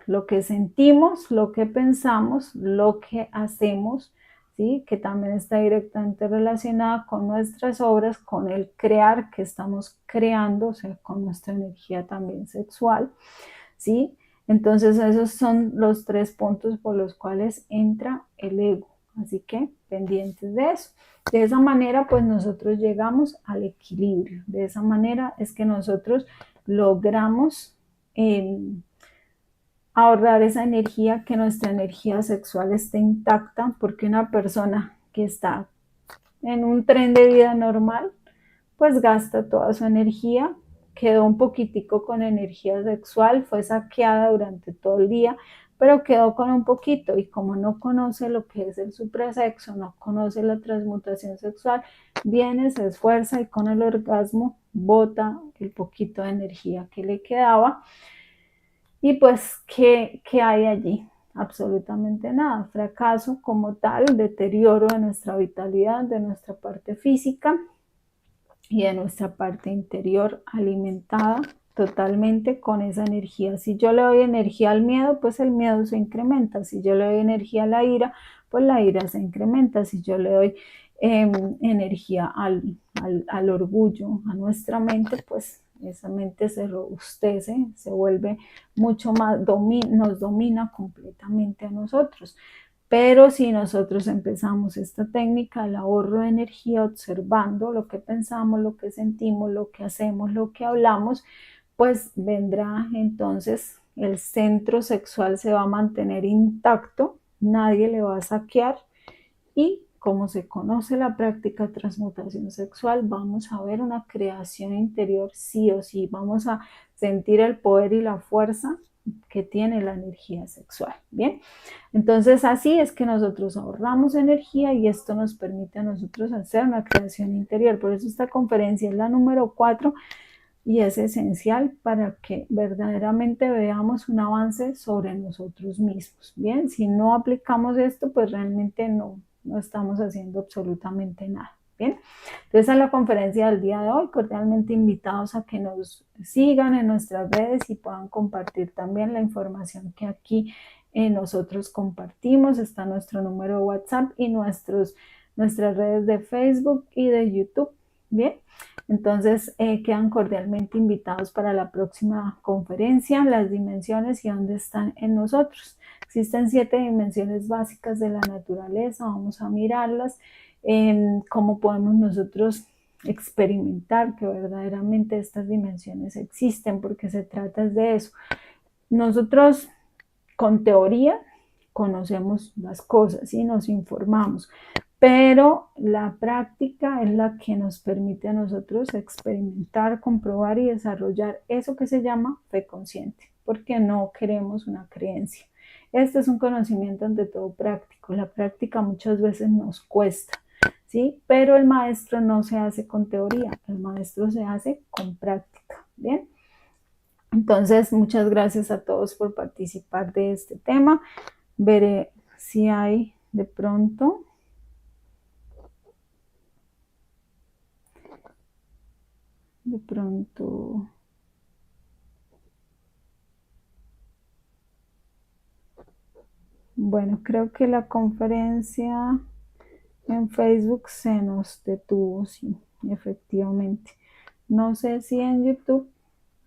Lo que sentimos, lo que pensamos, lo que hacemos, ¿sí? Que también está directamente relacionada con nuestras obras, con el crear que estamos creando, o sea, con nuestra energía también sexual, ¿sí? Entonces esos son los 3 puntos por los cuales entra el ego, así que pendientes de eso. De esa manera, pues nosotros llegamos al equilibrio, de esa manera es que nosotros logramos ahorrar esa energía, que nuestra energía sexual esté intacta, porque una persona que está en un tren de vida normal, pues gasta toda su energía, quedó un poquitico con energía sexual, fue saqueada durante todo el día, pero quedó con un poquito y como no conoce lo que es el suprasexo, no conoce la transmutación sexual, viene, se esfuerza y con el orgasmo bota el poquito de energía que le quedaba. Y pues, ¿qué hay allí? Absolutamente nada. Fracaso como tal, deterioro de nuestra vitalidad, de nuestra parte física y de nuestra parte interior alimentada totalmente con esa energía. Si yo le doy energía al miedo, pues el miedo se incrementa. Si yo le doy energía a la ira, pues la ira se incrementa. Si yo le doy energía al orgullo, a nuestra mente, pues esa mente se robustece, se vuelve mucho más, nos domina completamente a nosotros. Pero si nosotros empezamos esta técnica, el ahorro de energía, observando lo que pensamos, lo que sentimos, lo que hacemos, lo que hablamos, pues vendrá entonces el centro sexual se va a mantener intacto, nadie le va a saquear y como se conoce la práctica de transmutación sexual, vamos a ver una creación interior sí o sí, vamos a sentir el poder y la fuerza que tiene la energía sexual. Bien, entonces así es que nosotros ahorramos energía y esto nos permite a nosotros hacer una creación interior. Por eso esta conferencia es la número 4 y es esencial para que verdaderamente veamos un avance sobre nosotros mismos. Bien, si no aplicamos esto, pues realmente no estamos haciendo absolutamente nada. Bien, entonces a la conferencia del día de hoy, cordialmente invitados a que nos sigan en nuestras redes y puedan compartir también la información que aquí nosotros compartimos. Está nuestro número de WhatsApp y nuestras redes de Facebook y de YouTube. Bien, entonces quedan cordialmente invitados para la próxima conferencia, las dimensiones y dónde están en nosotros. Existen 7 dimensiones básicas de la naturaleza, vamos a mirarlas, cómo podemos nosotros experimentar que verdaderamente estas dimensiones existen, porque se trata de eso. Nosotros con teoría conocemos las cosas y nos informamos, pero la práctica es la que nos permite a nosotros experimentar, comprobar y desarrollar eso que se llama fe consciente, porque no queremos una creencia. Este es un conocimiento ante todo práctico. La práctica muchas veces nos cuesta, ¿sí? Pero el maestro no se hace con teoría, el maestro se hace con práctica, ¿bien? Entonces, muchas gracias a todos por participar de este tema. Veré si hay de pronto bueno, creo que la conferencia en Facebook se nos detuvo, sí, efectivamente. No sé si en YouTube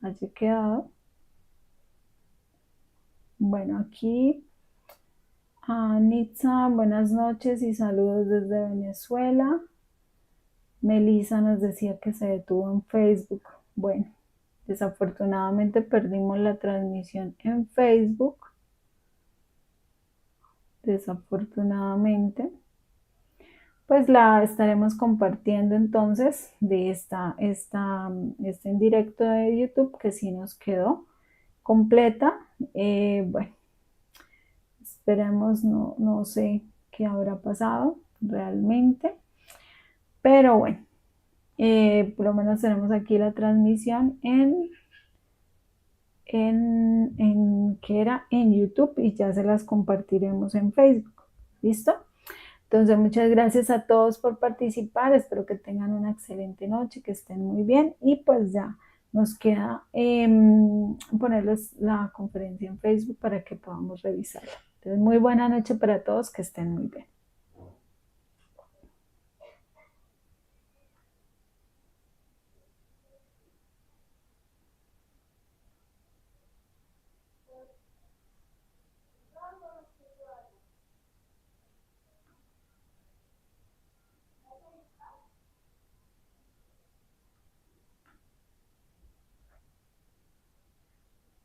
haya quedado. Bueno, aquí Nitza, buenas noches y saludos desde Venezuela. Melissa nos decía que se detuvo en Facebook. Bueno, desafortunadamente perdimos la transmisión en Facebook. Desafortunadamente. Pues la estaremos compartiendo entonces de este en directo de YouTube que sí nos quedó completa. Bueno, esperemos, no sé qué habrá pasado realmente, pero bueno, por lo menos tenemos aquí la transmisión que era en YouTube y ya se las compartiremos en Facebook. ¿Listo? Entonces, muchas gracias a todos por participar. Espero que tengan una excelente noche, que estén muy bien. Y pues ya nos queda ponerles la conferencia en Facebook para que podamos revisarla. Entonces, muy buena noche para todos, que estén muy bien.